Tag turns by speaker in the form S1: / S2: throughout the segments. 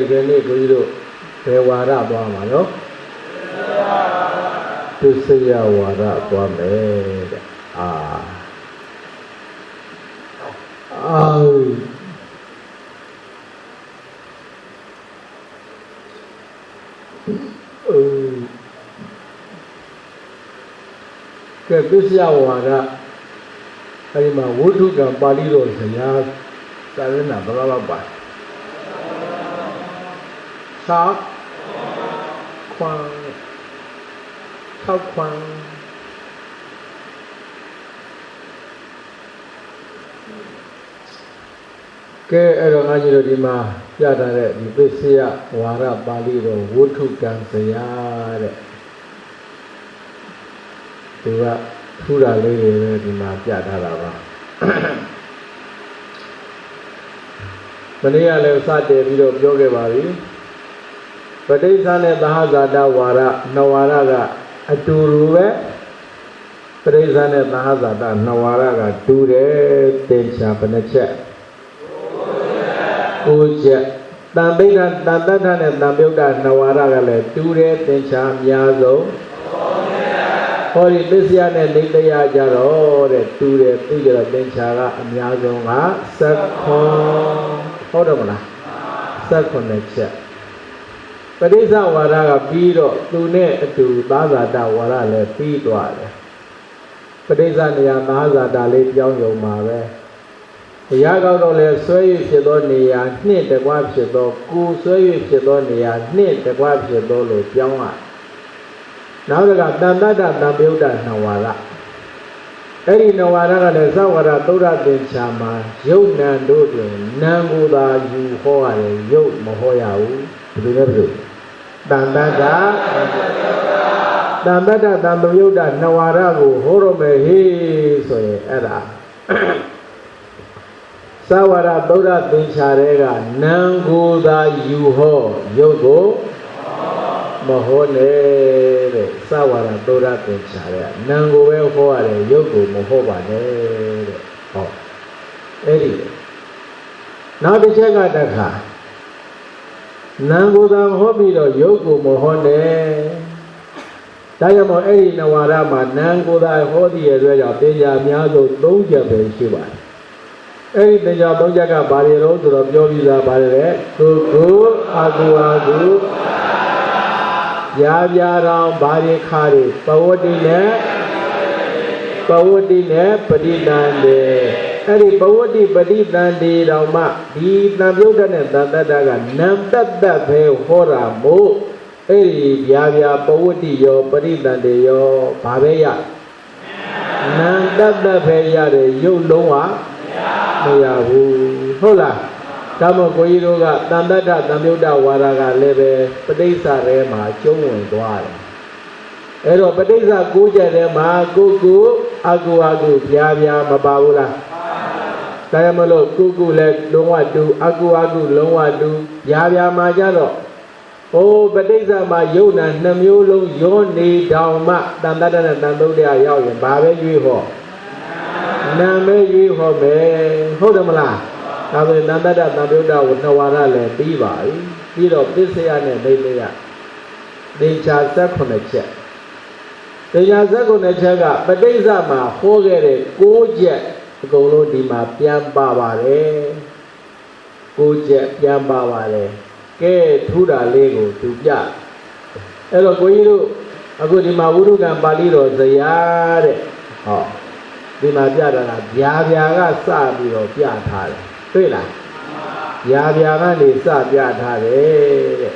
S1: cái này có gì đâu về hòa ra qua mà nó tu sĩ hòa ra qua mẹ cái tu sĩ hòa ra cái mà vô thu cái Pali rồi thì ya cái này là bao lâu vậy sáu khoan cái ở đó ngay rồi đi mà ra đây đi tới xe hòa ra Pali rồi vô thu cái gì đấy thì là thu ra lấy đi mà ra đây là bây giờ là sao để đi đâu vô cái bảo đi bây giờ này daha ज़्यादा वारा नवारा का अटूरू है bây giờ này daha ज़्यादा नवारा का टूरे तीन चार पन्चे कुछ तंबेदा ने तंबेदा नवारा का ले टूरे तीन चार म्याज़ो और इतिहास ने नित्या जारो रे टूरे तीजरा तीन चार का म्याज़ो का सकौं और बना सकौं ने चे Padisa wara ka piro tune atu bazada wara le pi twa le Padisa neya bazada le pyaung yong ma be Baya kaw do le sway yu phit tho neya hnit takwa phit tho ku sway yu phit tho neya hnit takwa phit tho lo pyaung a Naw ta ka tantatta tampayutta nawara Edi nawara ka le sawara Todda Thimcha ma yuk nan do twin nan ko tha yu ho yare yuk ma ho ya hu Bulu ne bulu Tantatta tampayutta nawara ko ho ro me he so ye eda Sawara Todda Thimcha de ka nan ko tha yu ho yuk ko ma ho ne de Sawara Todda Thimcha de nan ko be ho yare yuk ko ma ho ba ne de ho edi nawတစ်ချက်ကတခါNango da hobi do yogo mohone. Daya mo eri nawara ma nango da hodi ye zwe ya teja myazo 3 ချက်ပဲရှိပါတယ်။eri teja 3ချက်ကဘာတွေတော့ဆိုတော့ပြောပြီးသားပါတယ်လေ။ကိုအာကူရာပြာတော်ဘာတွေခါတွေပဝတ္တိနဲ့ပฏิတန်တေအဲ့ဒီဘဝတိပฏิတန်တေတော်မှဒီတန်ပြုတ်တဲ့တန်တတ္တကနံတတ္တပဲဟောတာမို့အဲ့ဒီဗျာဘဝတိရောပฏิတန်တေရောဘာပဲရနံတတ္တပဲရတယ်ရုပ်လုံးဝမရဘူးဟုတ်လားဒါမို့ကိုကြီးတို့ကတန်တတ္တတန်ပြုတ်တဝါဒကလည်းပဲပဋိစ္စရဲမှာကျုံးဝင်သွားတယ်အဲ့တော့ပဋိစ္စ9ချက်ထဲမှာကိုအကူဗျာမပါဘူးလားဒါရမလို့ကုလည်းလုံးဝတူအကူလုံးဝတူဗျာမှာကြတော့ဟိုပဋိစ္စမှာယုတ်နာ2မျိုးလုံးရောနေတောင်မှတန်တတ္တနဲ့တန်တုတ်တရားရောက်ရင်ဘာပဲရွေးဟောနာမဲရွေးဟောမယ်ဟုတ်တယ်မလားဒါဆိုရင်တန်တတ္တတန်ပြုတ်တာကို2ဝါဒလည်းပြီးပါပြီပြီးတော့ပစ္စယနဲ့ဒိဋ္ဌိယသင်္ချာ18ချက်သင်္ချာ18ချက်ကပဋိစ္စမှာဟောခဲ့တဲ့6ချက်အကုန်လုံးဒီမှာပြန်ပါပါတယ်9ချက်ပြန်ပါပါတယ်ကဲထူတာလေးကိုသူပြအဲ့တော့ကိုကြီးတို့အခုဒီမှာဝုဒ္ဓကံပါဠိတော်ဇယားတဲ့ဟောဒီမှာပြတာကဗျာကစပြီးတော့ပြထားတယ်တွေ့လားဗျာကနေစပြထားတယ်တဲ့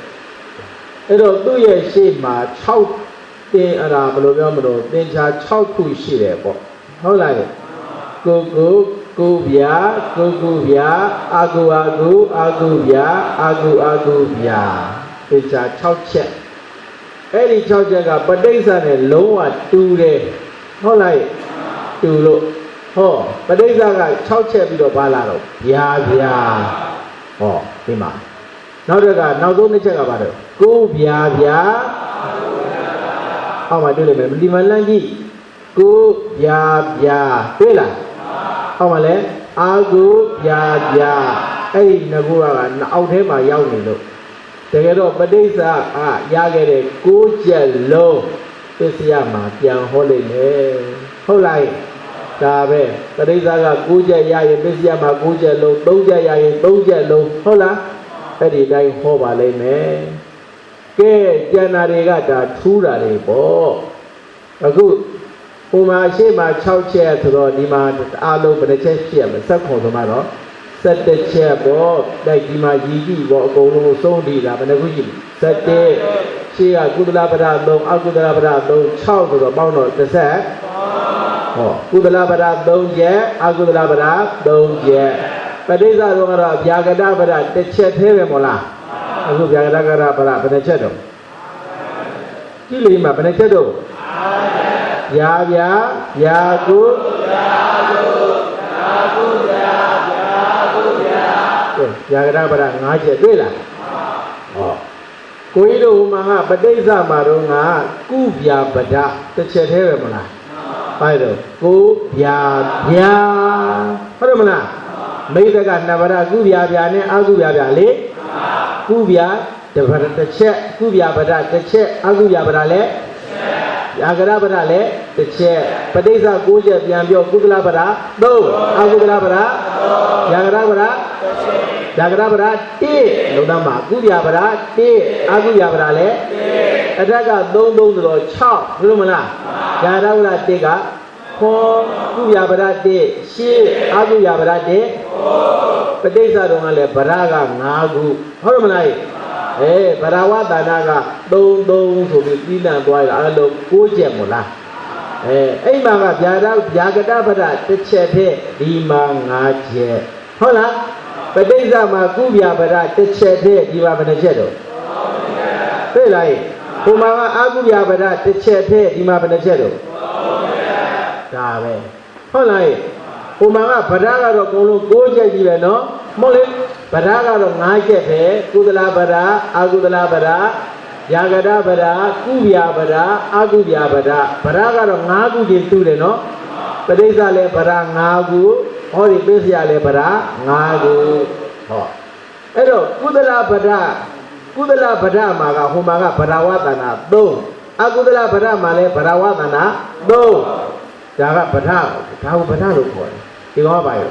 S1: အဲ့တော့သူ့ရဲ့ရှေ့မှာ6 တင်အရာဘယ်လိုပြောမလို့တင်ချာ6ခုရှိတယ်ပေါ့ဟုတ်လားကိုဗျာအာကုဗျာတင်ချာ6ချက်အဲ့ဒီ6ချက်ကပဋိစ္စနဲ့လုံးဝတူတယ်ဟုတ်လားတူလို့ဟောပဋိစ္စက6ချက်ပြီးတော့ပါလာတော့ဗျာဟောဒီမှာနောက်တစ်ခါနောက်ဆုံးတစ်ချက်ကပါတော့ကိုဗျာအောက်မှာတွေ့လိမ့်မယ်ဒီမှာလမ်းကြည့်ကိုဗျာတွေ့လားအောက်မှာလဲအာကုဗျာအဲ့ဒီငကူကအောက်ထဲမှာရောက်နေလို့တကယ်တော့ပဋိစ္စရခဲ့တဲ့6ချက်လုံးပစ္စယမှာပြန်ဟောလိမ့်မယ်ဟုတ်လားဒါပဲပဋိစ္စက6ချက်ရရင်ပစ္စယမှာ6ချက်လုံး3ချက်ရရင်3ချက်လုံးဟုတ်လားအဲ့ဒီတိုင်းဟောပါလိမ့်မယ်ကဲကျန်တာတွေကဒါထူးတာတွေပေါ့အခုဟိုမှာရှေ့မှာ6ချက်ဆိုတော့ဒီမှာအားလုံးဘယ်နှချက်ဖြစ်ရမလဲဆက်ခွန်ဆိုမှတော့17ချက်ပေါ့တိုက်ဒီမှာရည်ကြည့်ပေါ့အကုန်လုံးဆုံးထိတာဘယ်နှခုရှိလဲ17ရှေ့ကကုသလပဒ3အကုသလပဒ3 6ဆိုတော့ပေါင်းတော့30ဟောကုသလပဒ3ချက်အကုသလပဒ3ချက်ပဋိစ္စတော့ကတော့ဗျာကတပဒတစ်ချက်သေးပဲမို့လားအခုဗျာကတပဒဘယ်နှချက်တော့ကြည့်လိမ့်မှာဘယ်နှချက်တော့ဗျာကုဗျာကတပဒ5ချက်တွေ့လားဟောကိုကြီးတို့ဟိုမှာကပဋိစ္စမှာတော့ငါကုဗျာပဒတစ်ချက်သေးပဲမို့လားပါတယ်တော့ကိုဗျာဟုတ်တယ်မလားမိတ်ကနှစ်ပါးကုဗျာနဲ့အကုဗျာလေကုဗျာတစ်ချက်ကုဗျာပဒတစ်ချက်အကုဗျာပဒလည်းယာကရပဒလည်းတစ်ချက်ပဋိစ္စ6ချက်ပြန်ပြောကုသလပဒ3အကုသလပဒယာကရပဒ1လုံးသားမှာကုဗျာပဒ1အကုဗျာပဒလည်းအထက်က3ဆိုတော့6ဟုတ်လို့မလားယာကရပဒ1ကခေါ်ကုဗျာပဒ1ရှေ့အကုဗျာပဒ1ပဋိစ္စတော်ကလည်းဗရက5ခုဟုတ်တယ်မလားဗရဝတဏက3ဆိုပြီးပြီးလန့်သွားရတာအဲ့လို6ချက်မို့လားအဲ့မှာကဗျာကတပဒတစ်ချက်တည်းဒီမှာ5ချက်ဟုတ်လားပဋိစ္စမှာကုဗျာပဒတစ်ချက်တည်းဒီမှာဘယ်နှချက်တော့တွေ့လားဟိုမှာကအကုဗျာပဒတစ်ချက်တည်းဒီမှာဘယ်နှချက်တော့ဒါပဲဟုတ်လားဟိုမှာကဗဒကတော့အကုန်လုံး6ချက်ကြီးပဲနော်မဟုတ်လေဗဒကတော့5ချက်ပဲကုသလဗဒအကုသလဗဒယာကတဗဒကုဗျာဗဒအကုဗျာဗဒဗဒကတော့5ခုချင်းတူတယ်နော်ပဋိစ္စလည်းဗဒ5ခုဟောဒီပစ္စယလည်းဗဒ5ခုဟောအဲ့တော့ကုသလဗဒမှာကဟိုမှာကဗဒဝတနာ3အကုသလဗဒမှာလည်းဗဒဝတနာ3ဒါကဗဒဒါကိုဗဒလို့ခေါ်တယ်ဒီကောပါရော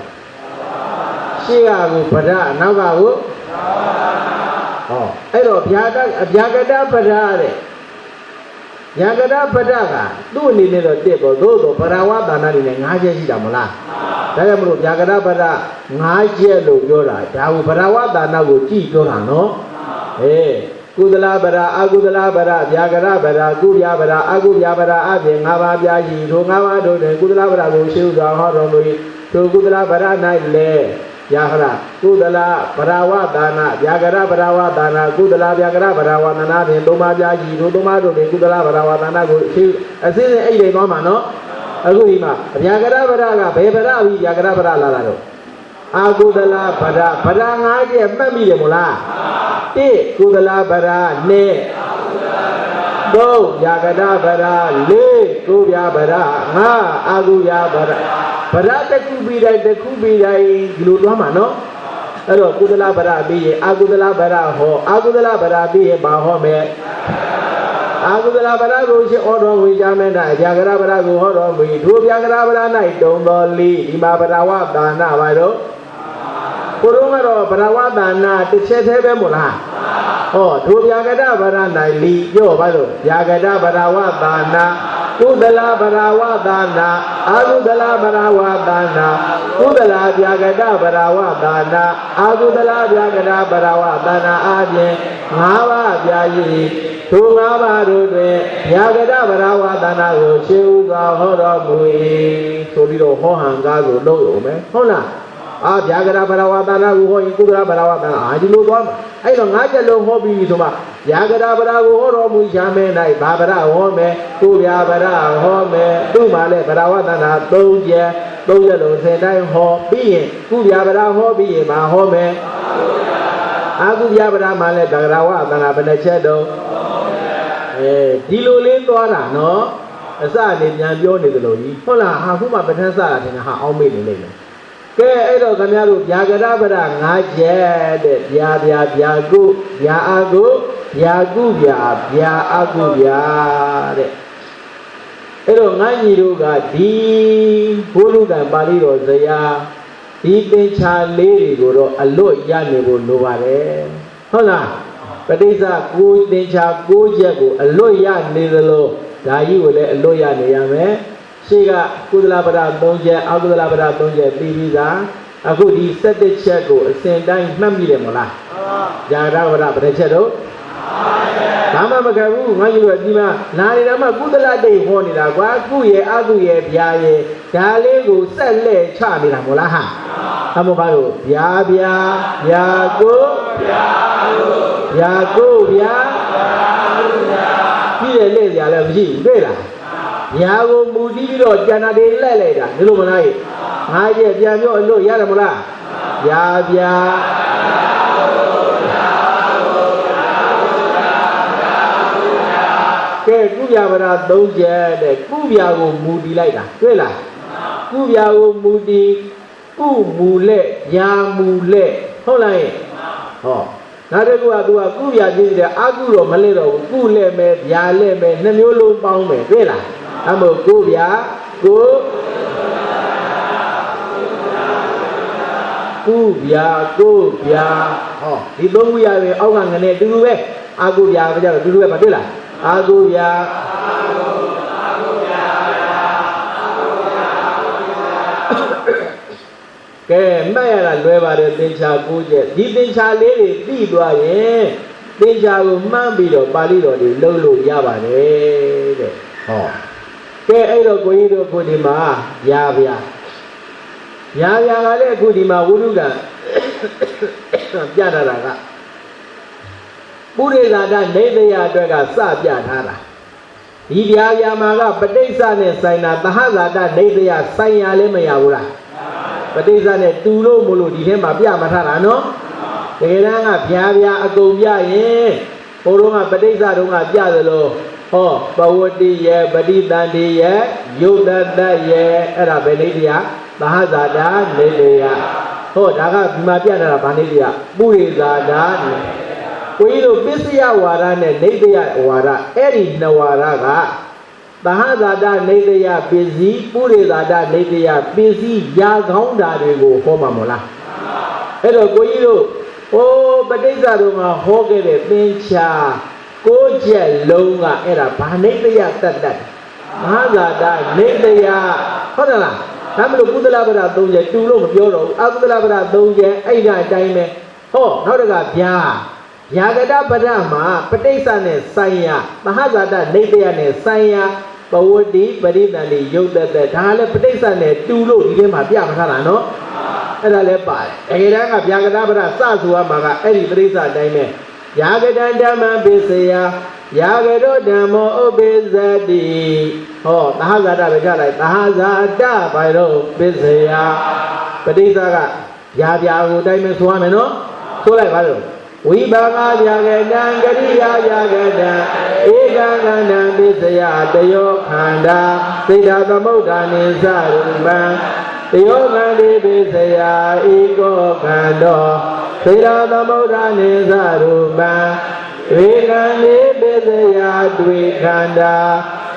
S1: ရှေ့ကကိုဗဒနောက်ကကိုဟောအဲ့တော့ဗျာကတဗဒတဲ့ဗျာကတဗဒကသူ့အနေနဲ့တော့တက်ပေါ့သို့တော့ဗဒဝတနာနေနဲ့5ချက်ရှိတာမလားဒါကြောင့်မလို့ဗျာကတဗဒ5ချက်လို့ပြောတာဒါကိုဗဒဝတနာကိုကြည့်ပြောတာနော်ကုသလဗဒအကုသလဗဒဗျာကရဗဒကုဗျာဗဒအကုဗျာဗဒအပြင်5ပါးပြားရှိထို5ပါးတို့တွင်ကုသလဗဒကိုရှင်းစွာဟောတော်မူ၏ထိုကုသလဗဒ၌လည်းယာဟရကုသလဗဒဝဒါနဗျာကရဗဒဝဒါနကုသလဗျာကရဗဒဝဒါနဖြင့်3ပါးပြားရှိထို3ပါးတို့တွင်ကုသလဗဒဝဒါနကိုရှင်းအစင်းစင်းအိတ်တွေသွားမှာနော်အခုဒီမှာဗျာကရဗဒကဘယ်ဗဒပြီးဗျာကရဗဒလာတာတော့အာကုသလဗဒ5ချက်မှတ်မိတယ်မို့လား1ကုသလဗဒ2 3ယာကတဗဒ4ကုဗျာဗဒ5အာကုဗျာဗဒတစ်ခုပြီးတိုင်းဒီလိုသွားမှာနော်အဲ့တော့ကုသလဗဒပြီးရင်အာကုသလဗဒဟောအာကုသလဗဒပြီးရင်ဘာဟောမယ်အာကုသလဗဒကိုရှင်းဩတော်ဝေကြမဲ့တာဗျာကရဗဒကိုဟောတော်မူဒုဗျာကရဗဒ၌တုံတော်လီဒီမှာဗဒဝဒါနပါတော့ဗ Kurungaro Parawatana, the Chetemula. Oh, to Yagada Barana, Yo Bado, Yagada Parawatana, Udala Parawatana, Agudala Parawatana, Udala Yagada Parawatana, Agudala Yagada Parawatana, Adye, Mava Yayi, Tungava Rude, Yagada Parawatana, Shuga Horamui, Solito Hohanga, Logo, Hola. Ah, Yagada Parawatana, who in Kudra Parawatana, I do one. I don't like a low hobby to my Yagada Paramu Yame, like Babara Home, Tuyabara Home, Dumale Parawatana, Doja, Doja, and I'm home, being Tuyabara hobby, my home. Agu Yabara Male Parawatana, Benechedo. Dilulin Dora, no? As I did Yambioni the Lodi. Hola, Huma Betasa and how many. Ke edo kamyaru Yagada bara ngaje de yagu de edo nganyi ru ga di bolu kan pali ro zaya di tincha le ri ko ro alot ya ne ko lo pareဟုတ်လားပဋိစ္စကိုtinchaကိုချက်ကိုalot ya ne thalo da yi ko le alot ya ne yaမယ်ရှိကကုသလပဒ3ချက်အကုသလပဒ3ချက်ပြီးပြီးသားအခုဒီ17ချက်ကိုအစဉ်တိုင်းမှတ်မိတယ်မလားဇာရဝရဘယ်ချက်တော့ဘာမှမကဘူးငါကြီးတို့ဒီမှာနာရီတော်မှာကုသလတိတ်ဟောနေတာကွာကုရဲ့အကုရဲ့ဗျာရဲ့ဒါလေးကိုဆက်လက်ချနေတာမို့လားဟာအမောဘာလို့ဗျာကိုဗျာပြီးတဲ့လက်ကြလည်းမရှိဘူးတွေ့လားညာကိုမူတည်ပြီးတော့ကျန်တာတွေလက်လိုက်တာဒီလိုမလားငါရဲ့ပြန်ပြောအလို့ရတယ်မလားဗျာကဲကုဗျာပဒ3ချက်တဲ့ကုဗျာကိုမူတည်လိုက်တာတွေ့လားကုဗျာကိုမူတည်ကုမူလက်ညာမူလက်ဟုတ်လားဟောနောက်တစ်ခုကသူကကုဗျာကြည့်တယ်အကုတော့မလဲတော့ဘူးကုလက်မယ်ဗျာလက်မယ်နှစ်မျိုးလုံးပေါင်းမယ်တွေ့လားအမို့ကိုဗျာကိုဗျာဟောဒီသုံးခုရပဲအောက်ကငနဲ့တူတူပဲအာကိုဗျာပဲကြတော့တူတူပဲမတွေ့လားအာကိုဗျာကဲမှတ်ရတာလွယ်ပါတယ်သင်္ချာ9ချက်ဒီသင်္ချာလေးတွေပြီးသွားရင်သင်္ချာကိုမှန်းပြီးတော့ပါဠိတော်တွေလုံးလို့ရပါတယ်တဲ့ဟောကဲအဲ့တော့ကိုကြီးတို့ခုဒီမှာရာဗျာကလည်းအခုဒီမှာဝိရုကပြထားတာကပုရိသတာနေတရာအတွက်ကစပြထားတာဒီဗျာမှာကပဋိစ္စနဲ့ဆိုင်တာသဟဇာတနေတရာဆိုင်ရလည်းမရဘူးလားပဋိစ္စနဲ့တူလို့မလို့ဒီထဲမှာပြမထားတာနော်တကယ်တမ်းကဗျာအကုန်ပြရင်ဘိုးတော်ကပဋိစ္စတုန်းကပြသလိုဟောပဝတ္တိရဲ့ပဋိသန္တိရဲ့ယုတ်တတရဲ့အဲ့ဒါပဲနေတရားသဟဇာတာနေတရားဟောဒါကဒီမှာပြနေတာဗာနေတရားပုရိသတာကိုကြီးတို့ပစ္စယဝါဒနဲ့နေတရားဝါဒအဲ့ဒီနှစ်ဝါဒကသဟဇာတာနေတရားပစ္စည်းပုရိသတာနေတရားပစ္စည်းရာကောင်းတာတွေကိုဟောမှာမလားအဲ့တော့ကိုကြီးတို့ဟိုပဋိစ္စတို့မှာဟောခဲ့တဲ့သင်္ချာ9ချက်လုံးကအဲ့ဒါဗာနေတရားတတ်မဟာဇာတာနေတရားဟုတ်တယ်လားဒါမလို့ကုသလပဒ3ချက်တူလို့မပြောတော့ဘူးအကုသလပဒ3ချက်အဲ့ဒါအတိုင်းပဲဟောနောက်တကဗျာကတပဒမှာပဋိစ္စနဲ့ဆိုင်ရမဟာဇာတာနေတရားနဲ့ဆိုင်ရပဝတ္တိပရိသန္တိယုတ်တသက်ဒါလည်းပဋိစ္စနဲ့တူလို့ဒီထဲမှာပြမထားတာနော်အဲ့ဒါလည်းပါတယ်တကယ်တမ်းကဗျာကတပဒစဆိုရမှာကအဲ့ဒီပဋိစ္စအတိုင်းပဲယာကတံဓမ္မပိစယယာကတောဓမ္မောဥပိသတိဟောသဟဇာတပဲကြလိုက်သဟဇာတဘာလို့ပိစယပဋိစ္စကယာပြာကိုတိုင်းမယ်ဆိုရမယ်နော်ဆိုလိုက်ပါလို့ဝိဘာဂယာကတံကရိယာယာကတံဧကံကန္တံပိစယတယောခန္ဓာစိတ်ဓာသမုဋ္ဌာနိသရူပံတယောခန္တိပိစယဧကောခန္တောသေရသမုဋ္ဌာနိသရူပံဝေကံနိပိစယတွေ့ခန္ဓာ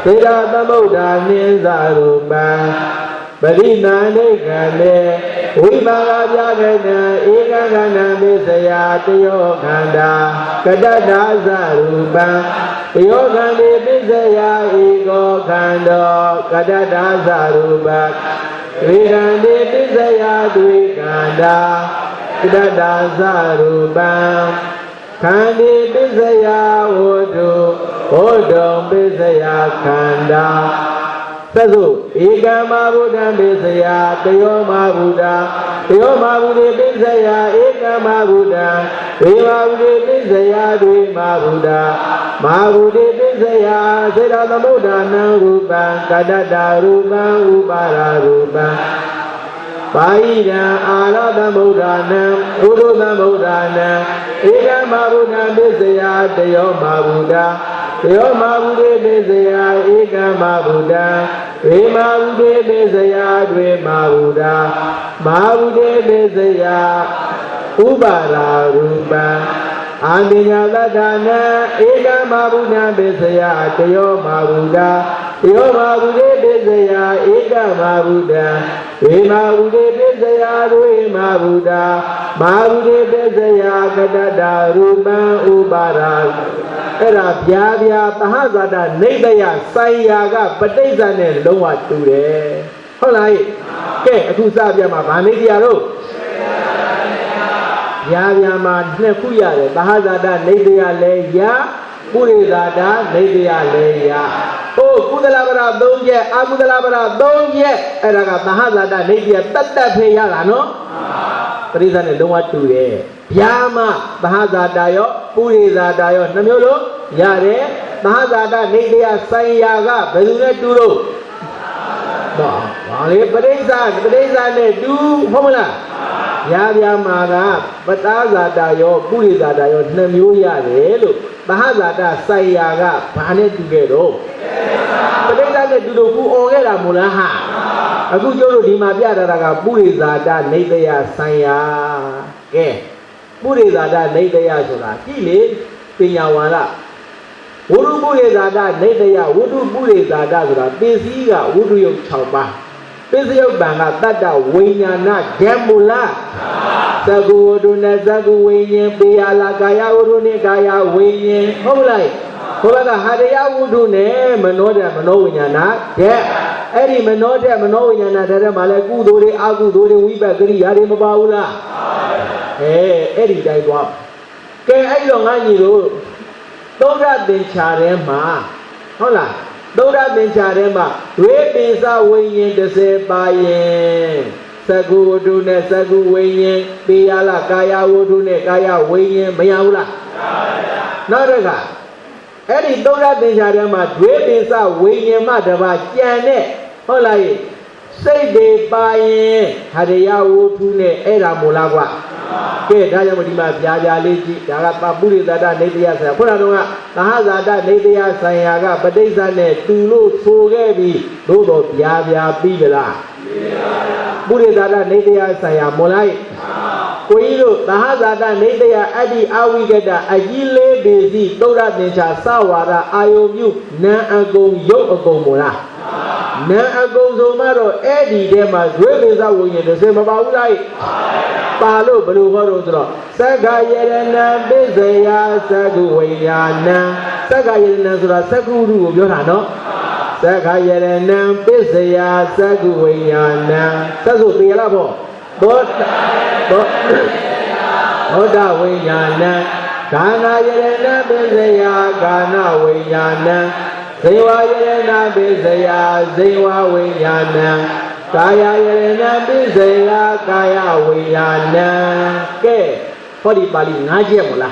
S1: သေရသမုဋ္ဌာနိသရူပံပ Pari nane kande, Vibhaga Vyagana, Eka Gana Visaya, Tiyo Kanda, Kadada Sarupa, Tiyo Kande Visaya, Ego Kando, Kadada Sarupa, Vikande Visaya, Dvikanda, Kadada Sarupa, Kande Visaya, Odo Visaya Kanda. Sasu, Eka Mabuddha Visaya, Tayo Mabuddha, Tayo Mabuddha Visaya, Eka Mabuddha, Mabuddha Visaya, Dvi Mabuddha, Mabuddha Visaya, Siddha Buddha Narupa, Kadada Rupa, Upara Rupa, Paida Arada Buddha Nam, Uruda Buddha Nam, Eka Mabuddha Visaya, Tayo Mabuddha. Tayo Mabuddha Visaya, Eka Mabuddha, Mabuddha Visaya, Dve Mabuddha, Mabuddha Visaya, Upara Rupa, Andinya Ladana, Eka Mabuddha Visaya, Tayo Mabuddha, Tayo Mabuddha Visaya, Eka Mabuddha, Mabuddha Visaya, Dve Mabuddha, Mabuddha Visaya, Kadada Rupa, Upara Era Vyavya Tahazada Nedaya Sayaga Padezane Loa Ture. Holai, Ke, Akusa Vyama, Vanidiaro Vyama Nekuya, Tahazada Nedaya Leya, Purizada Nedaya Leya. Oh, Kudalabara don't yet, Abudalabara don't yet, Eraga Tahazada Nedaya Tata Payala, Parizane Loa Ture. Yama Bahazadayo, Purizadayo, Namolo, Yare, Bahazada, Nidia, Sayaga, Beduna Duro. Wale, Padeza, do formula. Yama, Batazadayo, Purizadayo, Namuya, Bahazada, Sayaga, Pane together. Padeza, do who Ogera Mulaha. A good Yoro Dima Biada, Purizada, Nidia, Saya. Purizada Nedaya Sura, Kili, Pinyawala. Uru Purizada Nedaya, Udu Purizada Sura, Pisiga, Udu Yok Chauba. Pisio Banga, Tata, Winyana, Jamula. Sagu Uduna, Sagu Winyan, Piala, Gaya, Urune, Gaya, Winyan, Holai. Hola, Hadaya Udune, Manoda, Manowinyana, yeah. Eddie Manoda, Manowinyana, Malaku, Dore, Agu, Dore, Wiba, Gri, Yari Mabaula. Eddie died up. Can I don't want you? Don't have been charema. Hola, don't have been charema. Raping are weighing the same by Sagu Dune, Sagu weighing, Piala, Kaya, Udune, Kaya, weighing, Mayaula. Naraga. Eddie don't have been charema. Raping are weighing, Madaba, Janet. Hola, say they buy Hadaya Udune, Era Mulagua. Ke daya modima Vyavya Leji, Yagapa Purizada Nedaya Saya, Puranunga, Tahazada Nedaya Sayaga, Padezane, Tulu, Sogebi, Dodo Vyavya Bigala. Purizada Nedaya Saya, Molai. Koilu, Tahazada Nedaya Adi Awigada, Agile Bezi, Dora Necha Sawara, Ayomyu, Na Agong Yo Agomola. Na Agong Zomaro, Eddie Dema, Gwebeza Wing, the same about life. Palo Blue Saga Yerena Bezaya Sagu Wayana Saga Yerena Sura Saguru Yorano Saga Yerena Bezaya Sagu Wayana Sazu Pialabo Oda Wayana Gana Yerena Bezaya Gana Wayana Zewa Yerena Bezaya Zewa Wayana Kaya Yerena Bizaya Kaya Wiyana Ke Kodi Pali Ngaje Mula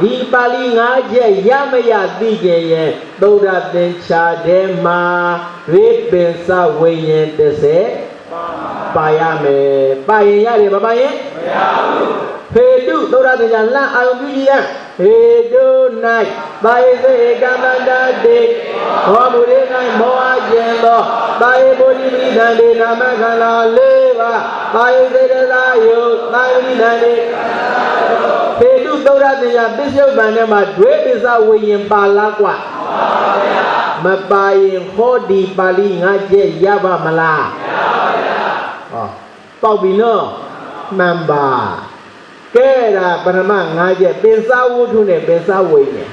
S1: Di Pali Ngaje Yamaya Dige Doda Dencha Dema Ripensa Wiyen Dese Payame Payaya Babaye Pedu Doda Dencha La Ayubiya Pedu Nai Baye Gamanda De Omure Nai Moa Jendo Baye Boli Dande Namagala Leva Baye Zedala Yo Baye Dande Pedu Doda Dencha Bishop Banema Dwebisa Wiyen Balakwa Mabaye Hodi Pali Ngaje Yaba Mala ပေါက်ပြီနော်မှန်ပါကဲဒါပထမ5ချက်ပင်စားဝုထုနဲ့ပင်စားဝိညာဉ်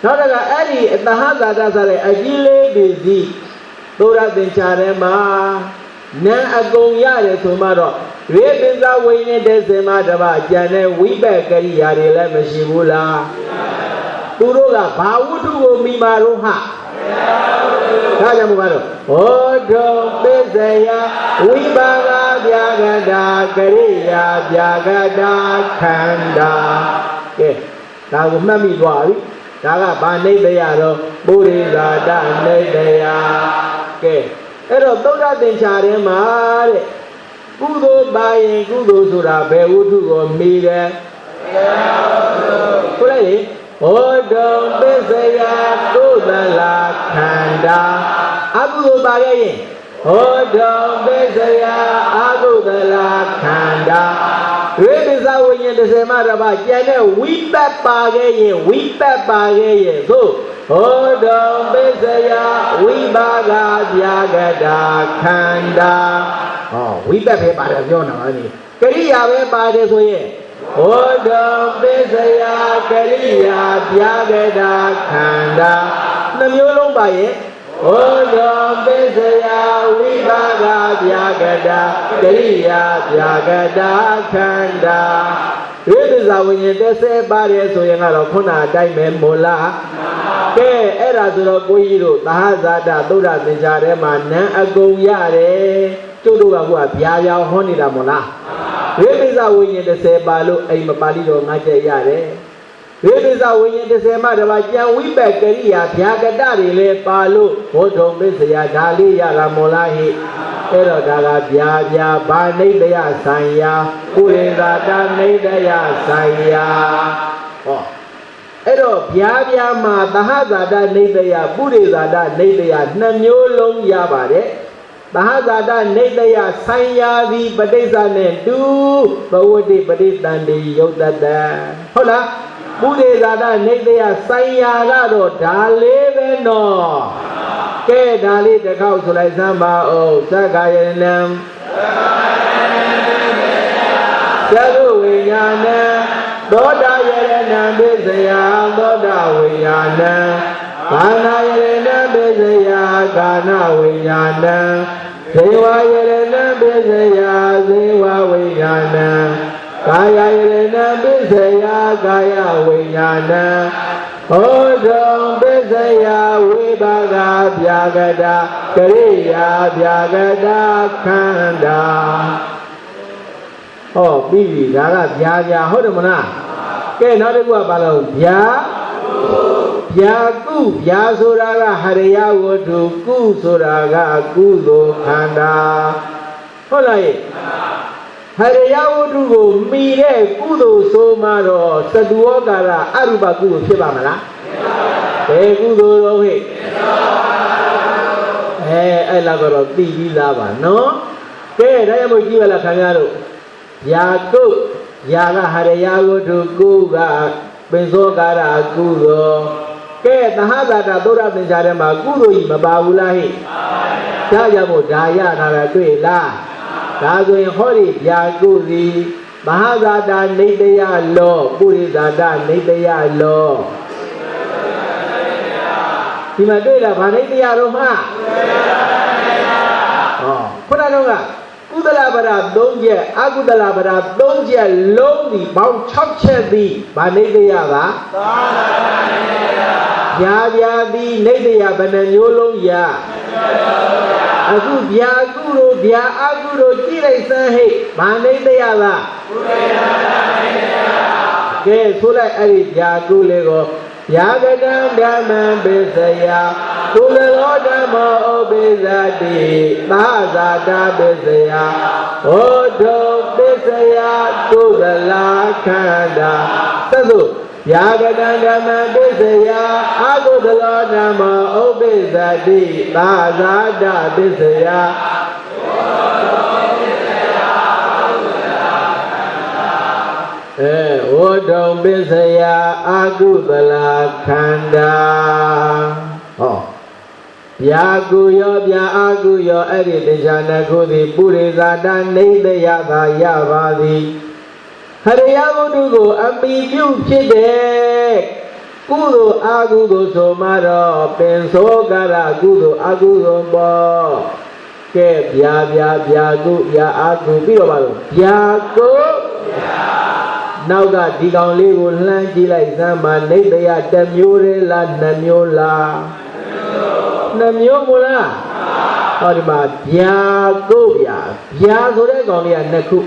S1: နောက်တကအဲ့ဒီအတဟဇာတဆိုတဲ့အကြီးလေးတွေစီသောရသင်္ချာထဲမှာနံအကုန်ရတယ်ဆိုမှတော့ရေပင်စားဝိညာဉ်တဲ့စင်မှာတပါကြံတဲ့ဝိပက်ကရိယာတွေလည်းမရှိဘူးလားသူတို့ကဘာဝုထုကိုမိမာတော့ဟာဒါကြောင့်မို့ကတော့ဟောတုံပစ္စယဝိပါကဗျာဂတာကရိယာဗျာဂတာခန္ဓာကဲဒါကိုမှတ်မိသွားပြီဒါကဘာနိဒယတော့ပုရိသတနိဒယကဲအဲ့တော့သုဒ္ဓသင်္ချာထဲမှာတဲ့ကုသိုလ်ပါရင်ကုသိုလ်ဆိုတာဘယ်ဝုထုကိုမိတယ်ဟုတ်လားဟောတုံပစ္စယကုသလခန္ဓာအကုသိုလ်ပါခဲ့ရင်ဟောတုံပစ္စယအကုသလခန္ဓာဝိပစ္စဝိညာဉ်30မှာတပါကျန်တဲ့ဝိပတ်ပါခဲ့ရင်ဝိပတ်ပါခဲ့ရင်သို့ဟောတုံပစ္စယဝိပါကဗျာဂတာခန္ဓာဝိပတ်ပဲပါတယ်ပြောနေတာလေကရိယာပဲပါတယ်ဆိုရင်ဟောတုံပစ္စယကရိယာဗျာဂတာခန္ဓာနှမျိုးလုံးပါရဲ့ဟောတုံပစ္စယဝိပါကဗျာဂတာကရိယာဗျာဂတာခန္ဓာဝိပစ္စဝိညာဉ်30ပါတယ်ဆိုရင်ကတော့ခုနအတိုင်းပဲမို့လားကဲအဲ့ဒါဆိုတော့ကိုကြီးတို့သဟဇာတသုဒ္ဓသင်္ချာထဲမှာနံအကုန်ရတယ်ကျုပ်တို့ကဗျာဗျာဟောနေတာမို့လားဝိပစ္စဝိညာဉ်30ပါလို့အိမ်မပါဠိတော်5ချက်ရတယ်ဝိပစ္စဝိညာဉ်30မှာတပါကြံဝိပက်ကရိယာဗျာဂတတွေလည်းပါလို့ဘောဓုံပစ္စယဒါလေးရတာမို့လားဟိအဲ့တော့ဒါကဗျာဗျာဘာနိဒယဆိုင်ရာပုရိသတာနိဒယဆိုင်ရာဟောအဲ့တော့ဗျာဗျာမှာသဟဇာတနိဒယပုရိသတာနိဒယ2မျိုးလုံးရပါတယ်သဟဇာတနိဒယဆိုင်ရာသည်ပဋိစ္စနဲ့တူဘဝတိပဋိသန္တိယုတ်တတဟုတ်လားပုရိသတာနိဒယဆိုင်ရာကတော့ဒါလေးပဲနော်ကဲဒါလေးတစ်ခေါက်ဆိုလိုက်စမ်းပါဦးသက္ကာယနံသက္ကုဝိညာဏံသောတာယရဏံပိစယသောတာဝိညာဏံကာဏယရဏံပိစယကာဏဝိညာဏံဇေဝယရဏံပိစယဇေဝဝိညာဏံကာယယရဏံပိစယကာယဝိညာဏံဟောတုံပစ္စယဝိပါကဗျာဂတာကရိယာဗျာဂတာခန္ဓာဟောပြီးပြီဒါကဗျာဗျာဟုတ်တယ်မလားကဲနောက်တစ်ခုကဘာလို့ဗျာဗျာကုဗျာဆိုတာကဟရိယဝတ္ထုကုဆိုတာကကုသိုလ်ခန္ဓာဟုတ်လားဟရိယဝတ္ထုကိုမိတဲ့ကုသိုလ်ဆိုမှတော့သတုဝကာရအရူပကုသိုလ်ဖြစ်ပါမလားဘယ်ကုသိုလ်တော့ဟဲ့အဲ့လောက်တော့သိပြီးသားပါနော်ကဲဒါရမို့ကြည့်ပါလားခင်ဗျားတို့ယာကုယာကဟရိယဝတ္ထုကုကပင်စောကာရကုသိုလ်ကဲသဟဇာတသုဒ္ဓသင်္ချာထဲမှာကုသိုလ်ကြီးမပါဘူးလားဟဲ့ဒါကြောင့်မို့ဒါရတာတွေ့လားဒါဆိုရင်ဟောဒီဗျာကုစီမဟာဇာတာနိတယလောပုရိသတာနိတယလောဒီမှာတွေ့လားဗာနိတယတော့မှာခုနကတော့ကုသလပဒ3ချက်အကုသလပဒ3ချက်လုံးဒီပေါင်း6ချက်သည်ဗာနိတယပါဗျာဗျာသည်နိတယဘယ်နှမျိုးလုံးရအခုဗျာကုတို့ဗျာအကုတို့ကြည့်လိုက်စမ်းဟိဗာနိတယလားကဲဆိုလိုက်အဲ့ဒီဗျာကုလေးကိုဗျာကတံဓမ္မံပိစယကုလလောဓမ္မောဥပိသတိသာဇာတာပိစယဟောတုပိစယကုသလာခန္ဓာသတ်သို့ဗျာကတံဓမ္မံပိစယအကုသလောဓမ္မောဥပိသတိသာဇာတာပိစယဝတ္တုံပစ္စယအာကုသလခန္ဓာဟော Yaguyo bya aguyo eri dejana kudi purizada neidayada yavadi Hariyavudugo amibyu chide Kudo agudo somaro pensogara kudo agudo bo Ke bya gu bya agu piro balo bya gu Now ga di kaung li ko hlan ji lai san ma neidaya tat myo de la nat myo la Nat myo mo la Hao di ma bya gu bya bya so de kaung li ka nat khu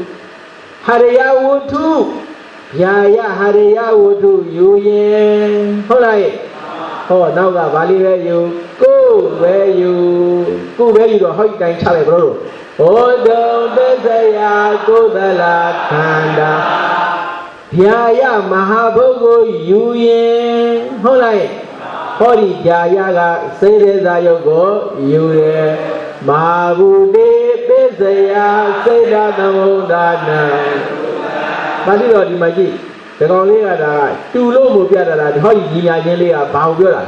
S1: Hariya wutu bya ya hariya wutu yu yin Hao lai Hao now ga ba li be yu Ku be yu Ku be yu do hoi tai cha lai bro Odong Besaya Kodala Khanda Vyaya Mahabhogo Yuyen Holai Hori Vyaya Ga Sedeza Yogo Yure Mahabhude Besaya Seda Namodana Bali Lo Di Maji Di Kaung Li Ka Da Tu Lo Mo Pya Da La Hori Ji Nya Chin Li Ka Ba Ho Pyo Da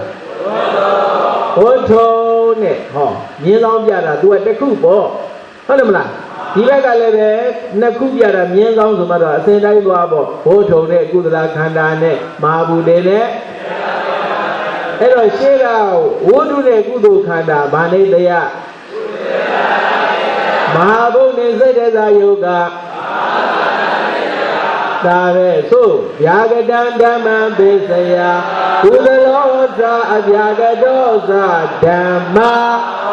S1: Hoto Ne Ho Nyin Saung Pya Da Tu Ka Takku Poဟုတ်တယ်မလားဒီဘက်ကလည်းပဲနှစ်ခုပြတာမြင်းကောင်းဆိုမှတော့အစဉ်တိုင်းသွားပေါ့ဘိုးထုံနဲ့ကုသလခန္ဓာနဲ့မဟာဘူတေနဲ့အဲ့တော့ရှေ့ကဝိတုနဲ့ကုသိုလ်ခန္ဓာဗာနေတရားမဟာဘုံနဲ့စိတ်တသာယောဂဒါပဲဆိုဗျာကတံဓမ္မံပိစယကုသလောသာအဗျာကတောသာဓမ္မာ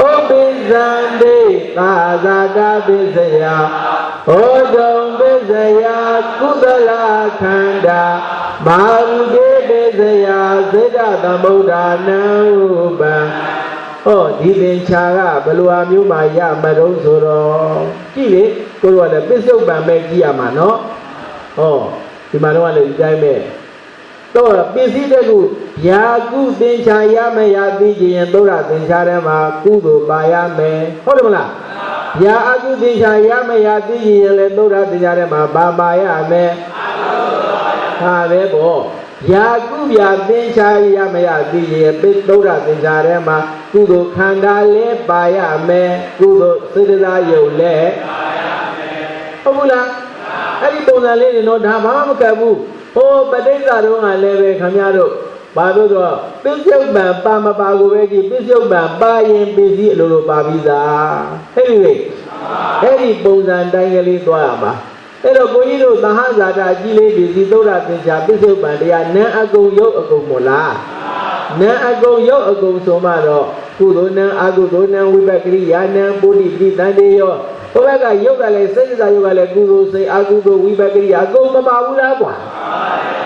S1: ဥပိသံတိသာဇာတပိစယဟောတုံပိစယကုသလခန္ဓာမာရုတေပိစယစေတသမုဒ္ဒါနံဥပံဟောဒီသင်္ချာကဘယ်လိုအမျိုးမှရမတော့ဆိုတော့ကြည့်လေကိုတို့ကလည်းပစ္စုပန်ပဲကြည့်ရမှာနော်ဟောဒီမှာတော့လည်းဒီတိုင်းပဲတော့ပစ္စည်းတကူယာကုသင်္ချာရမယ်ရသိခြင်းသုဒ္ဓသင်္ချာထဲမှာကုသိုလ်ပါရမယ်ဟုတ်တယ်မလားယာအကုသင်္ချာရမယ်ရသိခြင်းလည်းသုဒ္ဓသင်္ချာထဲမှာပါရမယ်ဟာပဲပေါ့ယာကုဗျာသင်္ချာရမယ်ရသိခြင်းပိသုဒ္ဓသင်္ချာထဲမှာကုသိုလ်ခန္ဓာလည်းပါရမယ်ကုသိုလ်စေတသာယုတ်လည်းပါရမယ်ဟုတ်ဘူးလားအဲ့ဒီပုံစံလေးတွေတော့ဒါမှမကပ်ဘူးဟိုပဋိစ္စတုန်းကလည်းပဲခင်ဗျားတို့ဘာလို့ဆိုတော့ပစ္စုပန်ပါမပါကိုပဲကြည့်ပစ္စုပန်ပါရင်ပစ္စည်းအလိုလိုပါပြီးသားဟဲ့လေအဲ့ဒီပုံစံတိုင်းကလေးသွားရမှာအဲ့တော့ကိုကြီးတို့သဟဇာတာကြီးလေးဒီသုဒ္ဓသင်္ချာပစ္စုပန်တရားနံအကုန်ရုပ်အကုန်မို့လားနံအကုန်ရုပ်အကုန်ဆိုမှတော့ကုသိုလ်နံအကုသိုလ်နံဝိပက္ခရိယာနံပုရိပိတန်တေယောဘုရားကယုတ်ကလည်းစိတ်စာယုတ်ကလည်းကုသိုလ်စိတ်အကုသိုလ်ဝိပက္ခရိယာအကုန်မပါဘူးလားကွာ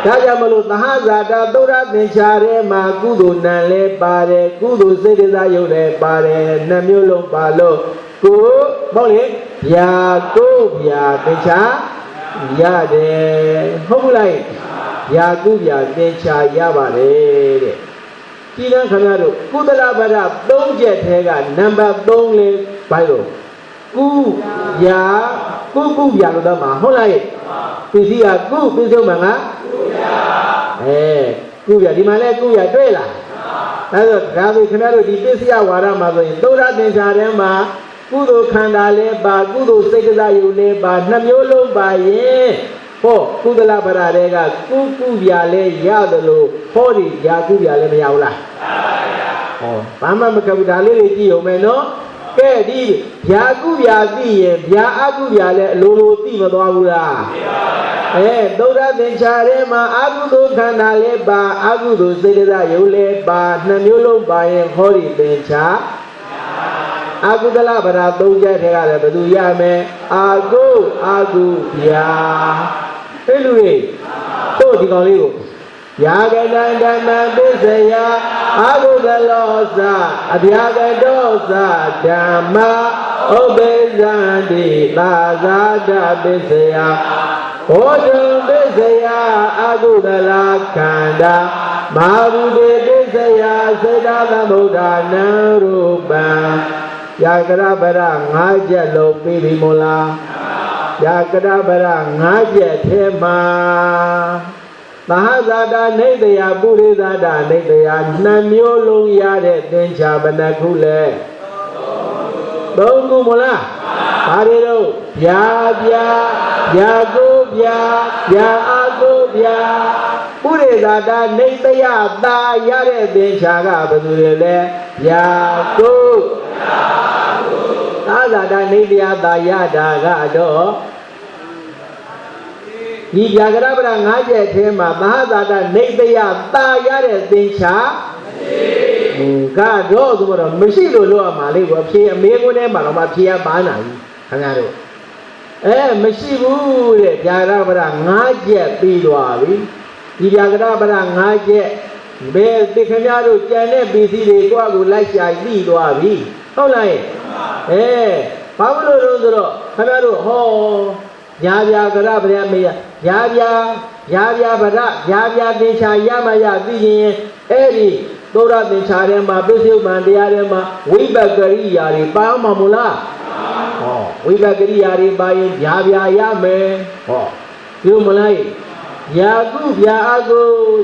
S1: ဒါကြောင့်မလို့သဟဇာတာသုဒ္ဓသင်္ချာထဲမှာကုသိုလ်နံလည်းပါတယ်ကုသိုလ်စိတ်စာယုတ်လည်းပါတယ်နှစ်မျိုးလုံးပါလို့ကိုပေါ့လေဗျာကိုဗျာသင်္ချာရတယ်ဟုတ်ဘူးလားဗျာကုဗျာသင်္ချာရပါတယ်တဲ့ဒီလန်းခင်ဗျားတို့ကုသလဗဒ3ချက်ထဲကနံပါတ်3လေးဘိုင်းလို့ကုဗျာကုဗျာလို့တော့မှာဟုတ်လားပစ္စည်းကကုပစ္စုပန်ကကုဗျာကုဗျာဒီမှာလဲကုဗျာတွေ့လားဒါဆိုဒါဆိုခင်ဗျားတို့ဒီပစ္စည်းဝါဒမှာဆိုရင်သုဒ္ဓသင်္ချာထဲမှာကုသိုလ်ခန္ဓာလဲပါကုသိုလ်စိတ်ကစားယုတ်လဲပါနှစ်မျိုးလုံးပါရင်ဟောကုသလဗဒတွေကကုဗျာလဲရတယ်လို့ဟောဒီယာကုဗျာလဲမရဘူးလားဟောဘာမှမကဘူးဒါလေးတွေကြည့်အောင်မယ်နော်ကဲဒီဗျာကုဗျာသိရင်ဗျာအကုဗျာလည်းအလိုလိုသိမသွားဘူးလားသုဒ္ဓသင်္ချာထဲမှာအကုသိုလ်ခန္ဓာလည်းပါအကုသိုလ်စေတသာယုတ်လည်းပါနှစ်မျိုးလုံးပါရင်ဟောဒီသင်္ချာအကုသလဗဒ3ချက်ထဲကလည်းဘယ်သူရမယ်အာကုဗျာဟဲ့လူတွေတို့ဒီကောင်လေးကိုယာကတံဓမ္မပိစယအာဟုသလောသအဗျာကတောသဓမ္မာဥပိသန္တိသာဇာတပိစယဟောတုံပိစယအာဟုသလခန္ဓာမာဟုတေပိစယစေတသမုဒ္ဒါနံရူပံယာကရပရ5ချက်လုံးပြီးပြီမို့လားယာကရပရ5ချက်ထဲမှာ Mahazada Nedaya Buddha Nedaya Namyo Yade Dencha Banakule Bongu Mula Pariro Bia Yago Bia Ago Bia Buddha Nedaya Da Yade Dencha Badule Yago Mahazada Nedaya Da Yada Gado Di Jagarabra Naja Tema Mahazada Nedaya Tayare Dincha Gado Machino Loa Mali Wapsi, Megone Malamapia Bana Hanaro Machibu Jagarabra Naja Piduavi Di Jagarabra Naja Bel Tikanaro Jane Busy Guagu Lasha Piduavi Holai Pablo Rondro Hanaro Ho Yavya Garabra Mia Yavya Bada Yavya Dincha Yamaya Vijay Eri Dora Dincharema Bisu Mandiarema Wibagari Yari Pama Mula Wibagari Yari by Yavya Yame Yumulai Yagu Yago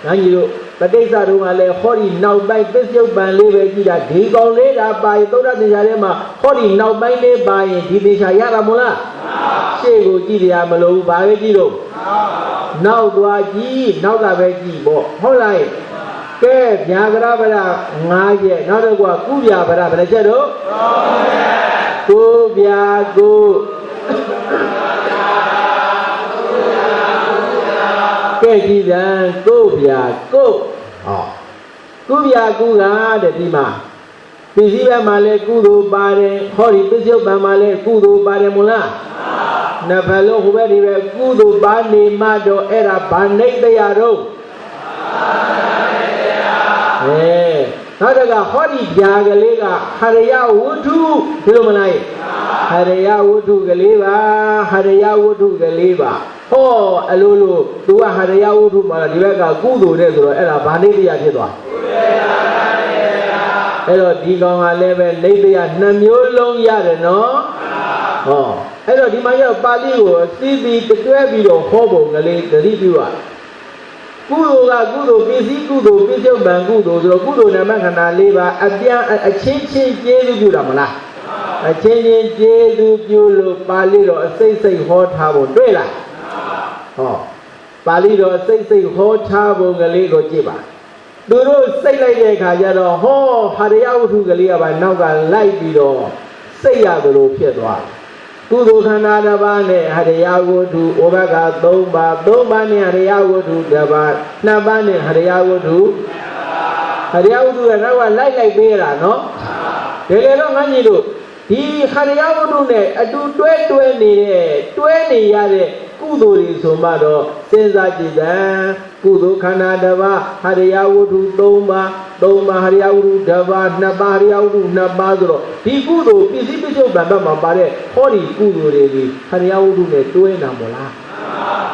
S1: Nanyu Padesa Rumale Hori now by Bisu Banleve Gida Digo later by Dora Dincharema Hori now by Le by Didisha Yaramula Sego Gidia Malo Bagiro Now do I G now the Vegi Bo Holai Ke Yagarabara Naye not a Kubia Barabarajedo Kubia go Kegidan Kubia go Kubia Guga the Dima Piziba Male Kudu Bare Hori Pizio Bamale Kudu Bare Mula Navalo Huberi Kudu Bani Mado Era Bane de Yaro Nadaga Hori Jagalega Haraya Wudu Hilumanai Haraya Wudu Galiva Haraya Wudu Galiva Oh Alulu Dua Haraya Wudu Maladivaga Kudu Redro Era Bani de Yadwa Hello Digong Level Nadia Namyo Long Yadano Hello, the Maya Pali was see the 12 hobo, the reviewer. Kudo, busy, Kudo, Bishop Bangudo, Kudo, Namakana, Leva, a changing Jedu Ramala. A changing Jedu Bulo, Paliro, say hot habo, Drella. Paliro, say hot habo, Galego Jiba. Duro say like Kayado, ho, Hariao to Galia by Naga, light below, say Yado Piedwa. Kudu Kanada Bane, Hadayago to Obaga, Domani, Hadayago to Daba, Nabane, Hadayago to Hadayago and our like Bera, no? They don't Manido. He Hadayago to a 20 yard, Kudu is Somado, Senza Jida, Kudu Kanada, Hadayago to Doma, Hariauru, Dava, Nabariauru, Nabadro, Tikudo, Pisipiso Bamba Bare, Hori Kudu, Hariauru, Tuenamola.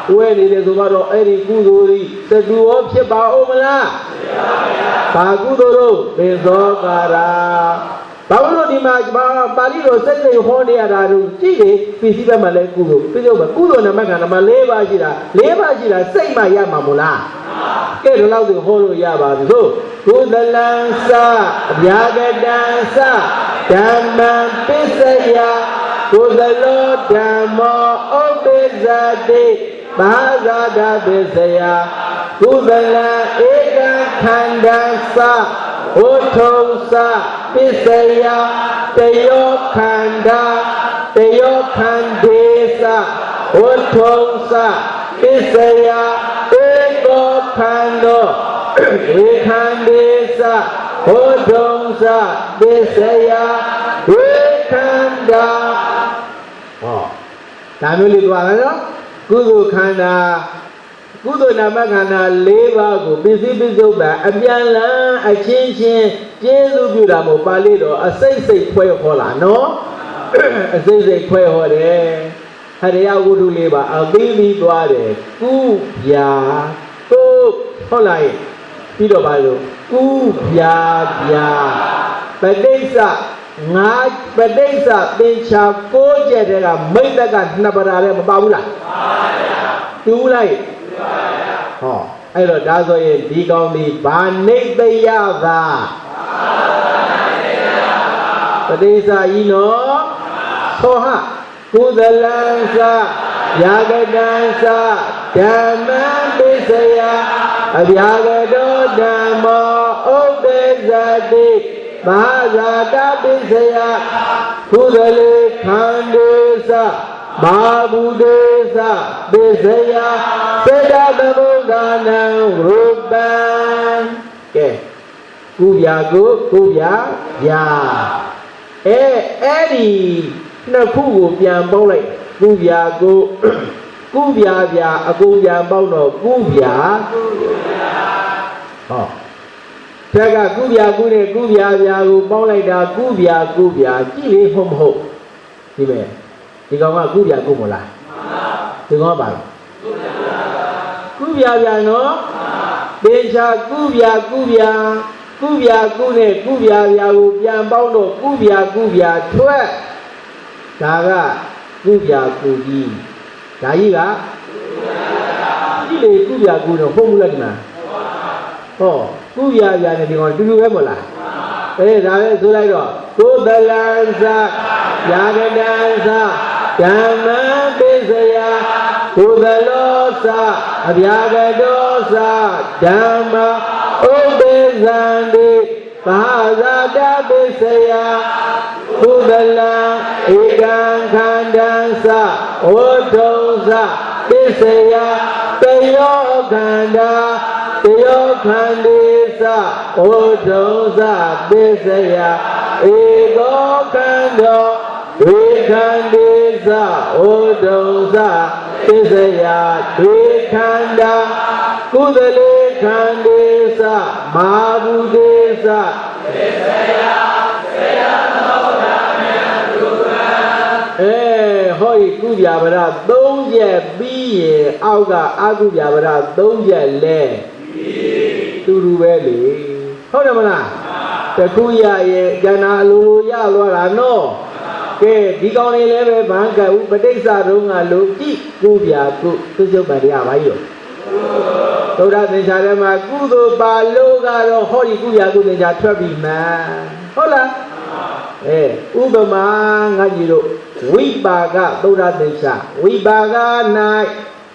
S1: When it is over any Kuduri, the do of Sheba Omala Pagudoro, Bezogara. Pablo di Magma, Paliro said the Honi Adaru, Chile, Pisiba Malekudo, Kudo Namagana, Maleva Gira, say my Yamamula. Get allowed the whole Yaba. Kudalansa, Yagadansa, Daman Pisaya, Kudalo Damo, Obezade, Bahazada Besaya, Kudala Ega Kandansa, Otosa, Pisaya, Teo Kandesa, Otosa, Pisaya, Ego Kando. Ekandesa, Odonsa, Besaya, Ekanda. Tamili Dwala, Kudu Kanda, Kudu Namakana, Leva, Busy Bizoba, Abiala, a Chinchin, Jesu Budamo Palido, a say Quahola, no? A say Quahore, Haria Wudu Leva, a baby Dwade, Ya, Holai. Pido Bayo, Padesa, Bencha, Koja, Maida, Nabarale, Babula. 2 light. ဟောအဲ့တော့ဒါဆိုရင်ဒီကောင်းဒီဘာနိတယသာပတိစ္ဆာဤနောသောဟကုသလံသယာဂတံသဓမ္မံပိစယအဗျာဂတောဓမ္မောဥပ္ပဇ္ဇတိမဟာဇာတပိစယကုသလေခန္တေသမာဘုဒေသပိစယစေတသမုဒ္ဒနာရူပံကဲကုဗျာကုဗျာဗျာအဲ့ဒီနှစ်ခုကိုပြန်ပေါင်းလိုက်ကုဗျာကုဗျာဗျာအကုန်ပြန်ပေါင်းတော့ကုဗျာဟောတက်ကကုဗျာကုနဲ့ကုဗျာဗျာကိုပေါင်းလိုက်တာကုဗျာကြည့်လေဟုတ်မဟုတ်ဒီမဲ့ဒီကောင်ကကုဗျာကုမလားဒီကောင်ကပါကုဗျာဗျာနော်တေချာကုဗျာကုနဲ့ကုဗျာဗျာကိုပြန်ပေါင်းတော့ကုဗျာထွက်ဒါကကုဗျာကုကြီးဒါကြီးကကြည့်လေကုဗျာကုတော့ဟုတ်မှုလားဒီမှာဟောကုဗျာဗျာနဲ့ဒီကောင်တူတူပဲမဟုတ်လားဒါပဲဆိုလိုက်တော့ကုသလံသယာဂတံသဓမ္မံပိစယကုသလောသအဗျာဂတောသဓမ္မဥပ္ပဇံတိဘာဇာတပိစယကုသလံဧကံခန္တံသဝတ္ထုံသပိစယတယောခန္ဓာတယောခန္တိသဝတ္ထုံသပိစယဧကောခန္ဓာဒွေခန္တိသဝတ္ထုံသပိစယဒွေခန္ဓာကုသလေခန္တိသမာဘုဒေသပိစယစေယသောတာမေရူပံဟောဤကုဗျာပရ3ချက်ပြီးရင်အောက်ကအာကုဗျာပရ3ချက်လဲတူတူပဲလေဟုတ်တယ်မလားတခုရရဲ့ကျန်တာအလိုလိုရသွားတာနော်ကဲဒီကောင်လေးလည်းပဲဘာကဥပဋိစ္စတုံးကလို့ကြည့်ကုဗျာကုသူစုပ်ပါတရားပါကြီးတော့သုဒ္ဓသင်္ချာထဲမှာကုသိုလ်ပါလို့ကတော့ဟောဒီကုဗျာကုသင်္ချာထွက်ပြီမှန်ဟုတ်လားဥပမာငါကြီးတို့ဝိပါကသုဒ္ဓသင်္ချာဝိပါက၌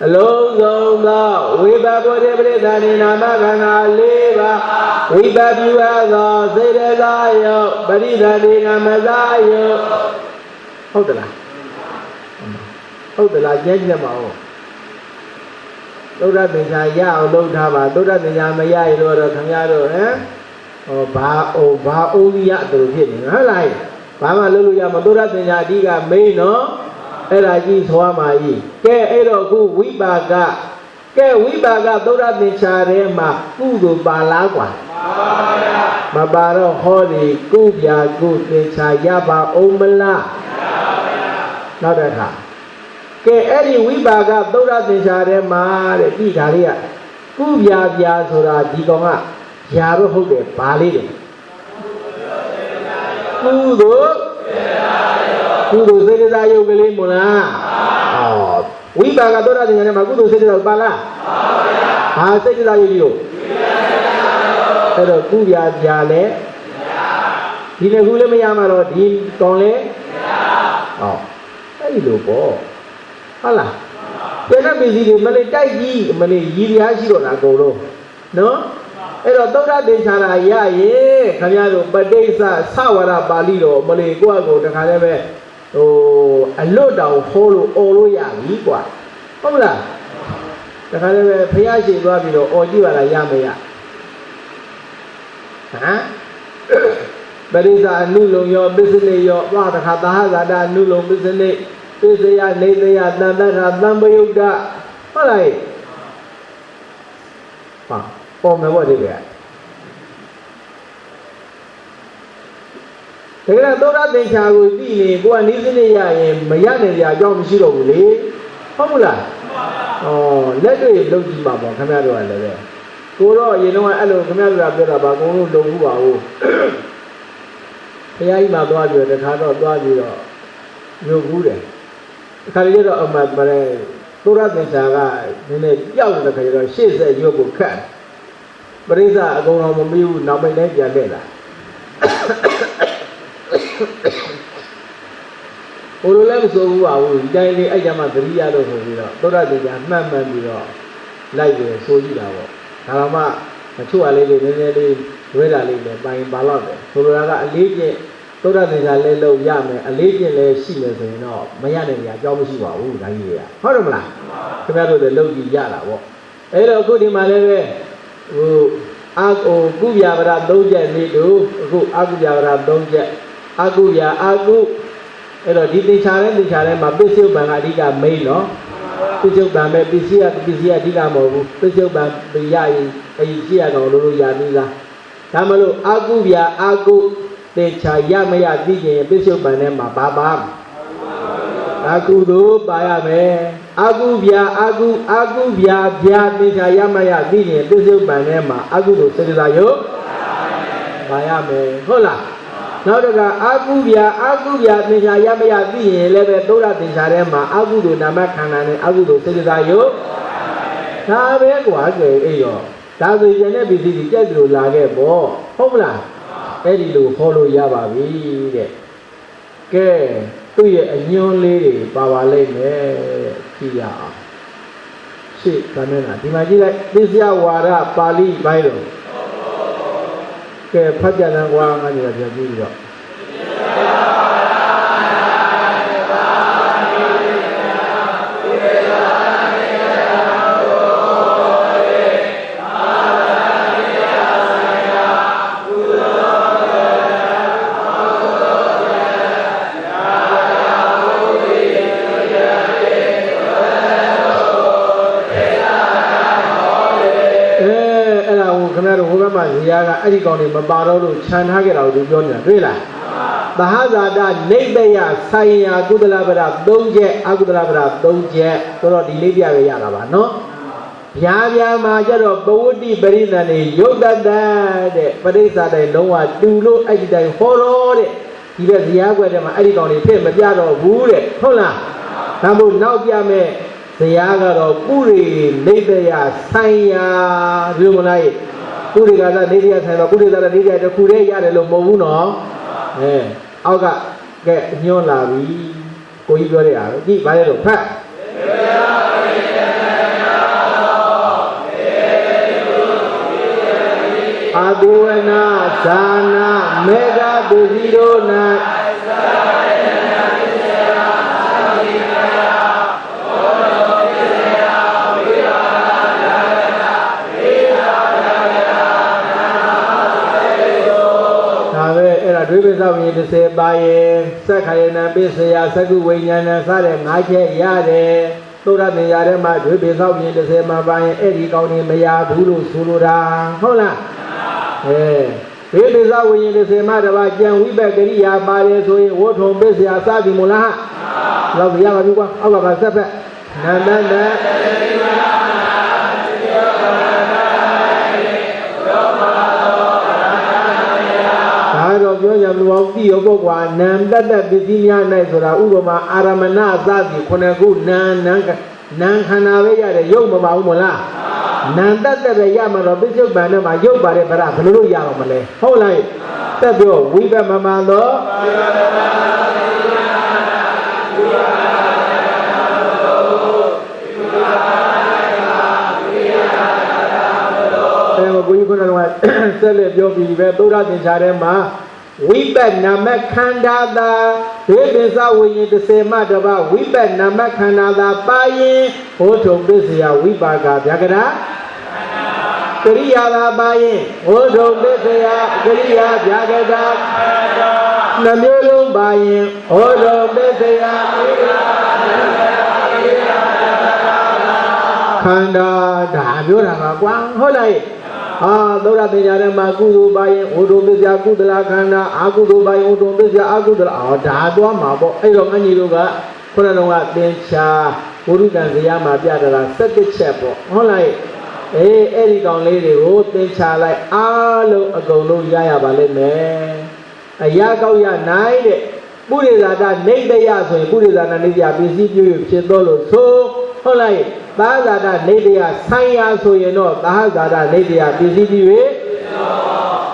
S1: အလုံးစုံသောဝိပါဘောဓိပရိသဏိနာမခန္ဓာ၄ပါးဝိပါပြုအပ်သောစေတသာယုပရိသဏိနာမသာယုဟုတ်သလားကျမ်းကျက်ပါဦးသုဒ္ဓသင်္ချာရအောင်လုပ်ထားပါသုဒ္ဓသင်္ချာမရရင်တော့ခင်ဗျားတို့ဘာအိုးကြီးရသူဖြစ်နေဟုတ်လားဘာမှလုပ်လို့ရမသုဒ္ဓသင်္ချာအဓိကမိန်နော်အဲ့ဒါကြီးသွားမာကြီးကဲအဲ့တော့ခုဝိပါကသုဒ္ဓသင်္ချာထဲမှာကုသိုလ်ပါလားကွာမပါတော့ဟောဒီကုဗျာကုသင်္ချာရပါအောင်မလားနောက်တစ်ခါကဲအဲ့ဒီဝိပါကသုဒ္ဓသင်္ချာထဲမှာတဲ့ဒီဓာလေးကကုဗျာဆိုတာဒီကောင်ကယာတော့ဟုတ်တယ်ဘာလေးတယ်ကုသိုလ်စေတသာယုတ်ကလေးမလားဝိပါကသုဒ္ဓသင်္ချာထဲမှာကုသိုလ်စေတသာပါလားဟာစေတသာယုတ်ကြီးကိုအဲ့တော့ကုဗျာလဲဒီနှစ်ခုလည်းမရမှာတော့ဒီကောင်လဲအဲ့ဒီလိုပေါ့ဟုတ်လားပြန်တဲ့ပစ္စည်းတွေမလေးတိုက်ကြီးမလေးရည်ရရှိတော့တာအကုန်လုံးနော်အဲ့တော့သုဒ္ဓသင်္ချာရရဲ့ခင်ဗျားတို့ပဋိစ္စသဝရပါဠိတော်မလေးကိုယ့်အကိုတခါလည်းပဲအလွတ်တောင်ဟောလို့អော်လို့ရပြီကွာဟုတ်လားတခါလည်းပဲဖះရှိသွားပြီးတော့អော်ကြည့်ပါလားရမရပရိစ္ဆာအနုလုံရောပစ္စနိရောဘာတခါသာဟဇာတအနုလုံပစ္စနိပစ္စယနေတယတန်တထာသံပယုတ်တဟုတ်လားပေါ်မယ်ပေါ့ဒီကတကယ်တော့သုဒ္ဓသင်္ချာကိုကြည့်နေကိုကနိစ္စနေရရင်မရနိုင်ကြအကြောင်းမရှိတော့ဘူးလေဟုတ်မလားလက်တွေ့လုပ်ကြည့်ပါပေါ့ခင်ဗျားတို့ကလည်းပဲကိုတော့အရင်တော့အဲ့လိုခင်ဗျားတို့ကပြောတာပါကိုလို့လုံဘူးပါဘူးဘုရားကြီးမှာသွားပြီးတခါတော့သွားပြီးတော့ညှို့ဘူးတယ်တခါလေတော့အမှတ်မလဲ သုရသင်္ချာကနည်းနည်းပြောက်နေတဲ့ခါကျတော့ရှေ့ဆက်ရွတ်ဖို့ခက်ပရိစ္ဆာအကုန်လုံးမပြီးဘူးနောက်ပိုင်းလည်းပြန်ခဲ့လာဘိုးလိုလည်းမစိုးဘူးပါဘူးဒီတိုင်းလေးအဲ့ကြမှာသတိရလို့ဆိုပြီးတော့သုရသင်္ချာမှန်ပြီးတော့လိုက်ပြီးဆိုကြည့်တာပေါ့ဒါတော့မှအချို့အလေးတွေနည်းနည်းလေးဝဲတာလေးလည်းပိုင်ပါတော့တယ်ဆိုလိုတာကအလေးကျင့်သုဒ္ဓသင်္ချာလည်းလုပ်ရမယ်အလေးကျင့်လည်းရှိမယ်ဆိုရင်တော့မရနိုင်ကြအကြောင်းမရှိပါဘူးဒါကြီးတွေကဟုတ်တယ်မလားခင်ဗျားတို့လည်းလုပ်ကြည့်ရတာပေါ့အဲ့တော့အခုဒီမှာလည်းပဲဟိုအာကိုကုပြာပရ၃ချက်နေတို့အခုအာကုပြာပရ၃ချက်အာကုပြာအာကုအဲ့တော့ဒီသင်္ချာထဲမှာပစ္စုပန်ကအဓိကမိန်နော်ပစ္စုပန်ပဲပစ္စည်းအဓိကမဟုတ်ဘူးပစ္စုပန်ပြရရင်အဲ့ဒီရှိရကောင်လို့ရပြီးသားဒါမလို့အာကုပြာအာကုသေချာရမရသိရင်ပစ္စုပန်ထဲမှာပါအာကုသို့ပါရမယ်အာကုပြာအာကုပြာသေချာရမရသိရင်ပစ္စုပန်ထဲမှာအာကုသို့စေတသာယုတ်ပါရမယ်ဟုတ်လားနောက်တကအာကုပြာသေချာရမရသိရင်လည်းပဲသုဒ္ဓသေချာထဲမှာအာကုသို့နာမခန္ဓာနဲ့အာကုသို့စေတသာယုတ်ဒါပဲကွာကြွယ်အေးရောဒါဆိုရင်လည်းပစ္စည်းကြီးကြက်လို့လာခဲ့ပေါ့ဟုတ်မလားအဲ့ဒီလိုဟောလို့ရပါပြီတဲ့ကဲသူ့ရဲ့အညွန်းလေးတွေပါလိမ့်မယ်ကြည့်ရအောင်ရှေ့ကမ်းနေတာဒီမှာကြည့်လိုက်သစ္စယဝါဒပါဠိပိုင်းတော့ကဲဖတ်ကြတယ်ကွာငါကြီးပြန်ပြီးတော့ဇေယျကအဲ့ဒီကောင်တွေမပါတော့လို့ခြံထားခဲ့တာကိုသူပြောနေတာတွေ့လားသဟဇာတနေတ္တယဆိုင်ရာကုသလပဒ3ချက်အကုသလပဒ3ချက်ဆိုတော့ဒီလေးပြပဲရတာပါနော်ဗျာမှာကျတော့ပဝတ္တိပရိသန်နေယုတ်တတတဲ့ပရိစ္ဆာတိုင်းလုံးဝတူလို့အဲ့ဒီတိုင်းဟောတော့တဲ့ဒီဘက်ဇေယျကွက်ထဲမှာအဲ့ဒီကောင်တွေဖြစ်မပြတော့ဘူးတဲ့ဟုတ်လားဒါမို့နောက်ပြမဲ့ဇေယျကတော့ပုရိနေတ္တယဆိုင်ရာဒီလိုမလားကုရိကသာနေရဆိုင်တော့ကုရိကသာနေရတခုတည်းရတယ်လို့မဟုတ်ဘူးနော်အောက်ကကဲညွှန်းလာပြီကိုကြီးပြောတဲ့အားကြည့်ပါလေတော့ဖတ်အာဒေဝနာဇာနာမေဃသူစီရောနာဒွေပိသဝိဉ္ဇ30ပါရင်သက္ခယနာပိစယသကုဝိညာဏစတဲ့5ချက်ရတယ်သုဒ္ဓသင်္ချာထဲမှာဒွေပိသဝိဉ္ဇ30မှာပါရင်အဲ့ဒီကောင်းနေမရဘူးလို့ဆိုလိုတာဟုတ်လားဒွေပိသဝိဉ္ဇ30မှာတပါကြံဝိပက်ကရိယာပါတယ်ဆိုရင်ဝဋ္ထုံပိစယစသည်မို့လားလောက်ရပါပြီကွာအောက်ကပါဆက်ဖက်နန္ဒန္တတော့ပြောကြမလို့အောင်သိရောပေါ့ကွာနံတတ္တပစ္စည်းများ၌ဆိုတာဥပမာအာရမဏအစသည်ခုနှစ်ခုနံခန္ဓာပဲရတယ်ရုပ်မပါဘူးမလားနံတတ္တပဲရမှာတော့ပစ္စုပန်နဲ့မှာရုပ်ပါတယ်ဗရဘယ်လိုလုပ်ရအောင်မလဲဟုတ်လားတက်ပြောဝိပမမသောကိုကြီးခုနကဆက်လက်ပြောပြီးပဲသုဒ္ဓသင်္ချာထဲမှာဝိပဿနာမခန္ဓာသာဒေဝိသဝိညာဉ်30မှတပါဝိပဿနာမခန္ဓာသာပါရင်ဟောထုံပစ္စယဝိပါကဗျာကရာကရိယာသာပါရင်ဟောထုံပစ္စယကရိယာဗျာကရာနှမျိုးလုံးပါရင်ဟောထုံပစ္စယခန္ဓာဒါပြောတာပါကွာဟုတ်လားသုဒ္ဓသင်္ချာထဲမှာကုသိုလ်ပါရင်ဝဋ္ထုပစ္စယကုသလခန္ဓာအာကုသိုလ်ပါရင်ဝဋ္ထုပစ္စယအာကုသလဒါသွားမှာပေါ့အဲ့တော့အညီတို့ကခုနတုန်းကသင်္ချာဝိရုဒ္ဓံဇေယမှာပြတာလား17ချက်ပေါ့ဟုတ်လားအဲ့ဒီကောင်လေးတွေကိုသင်္ချာလိုက်အားလုံးအကုန်လုံးရပါလိမ့်မယ်အရာကောက်ရနိုင်တဲ့ပုရိသတာနေတ္တယဆိုရင်ပုရိသတာနေတ္တယပစ္စည်းပြုဖြစ်တော့လို့ဆို ဟုတ်လားသာဇာတနေတရားဆိုင်ရာဆိုရင်တော့သာဇာတနေတရားပစ္စည်းကြီးပဲ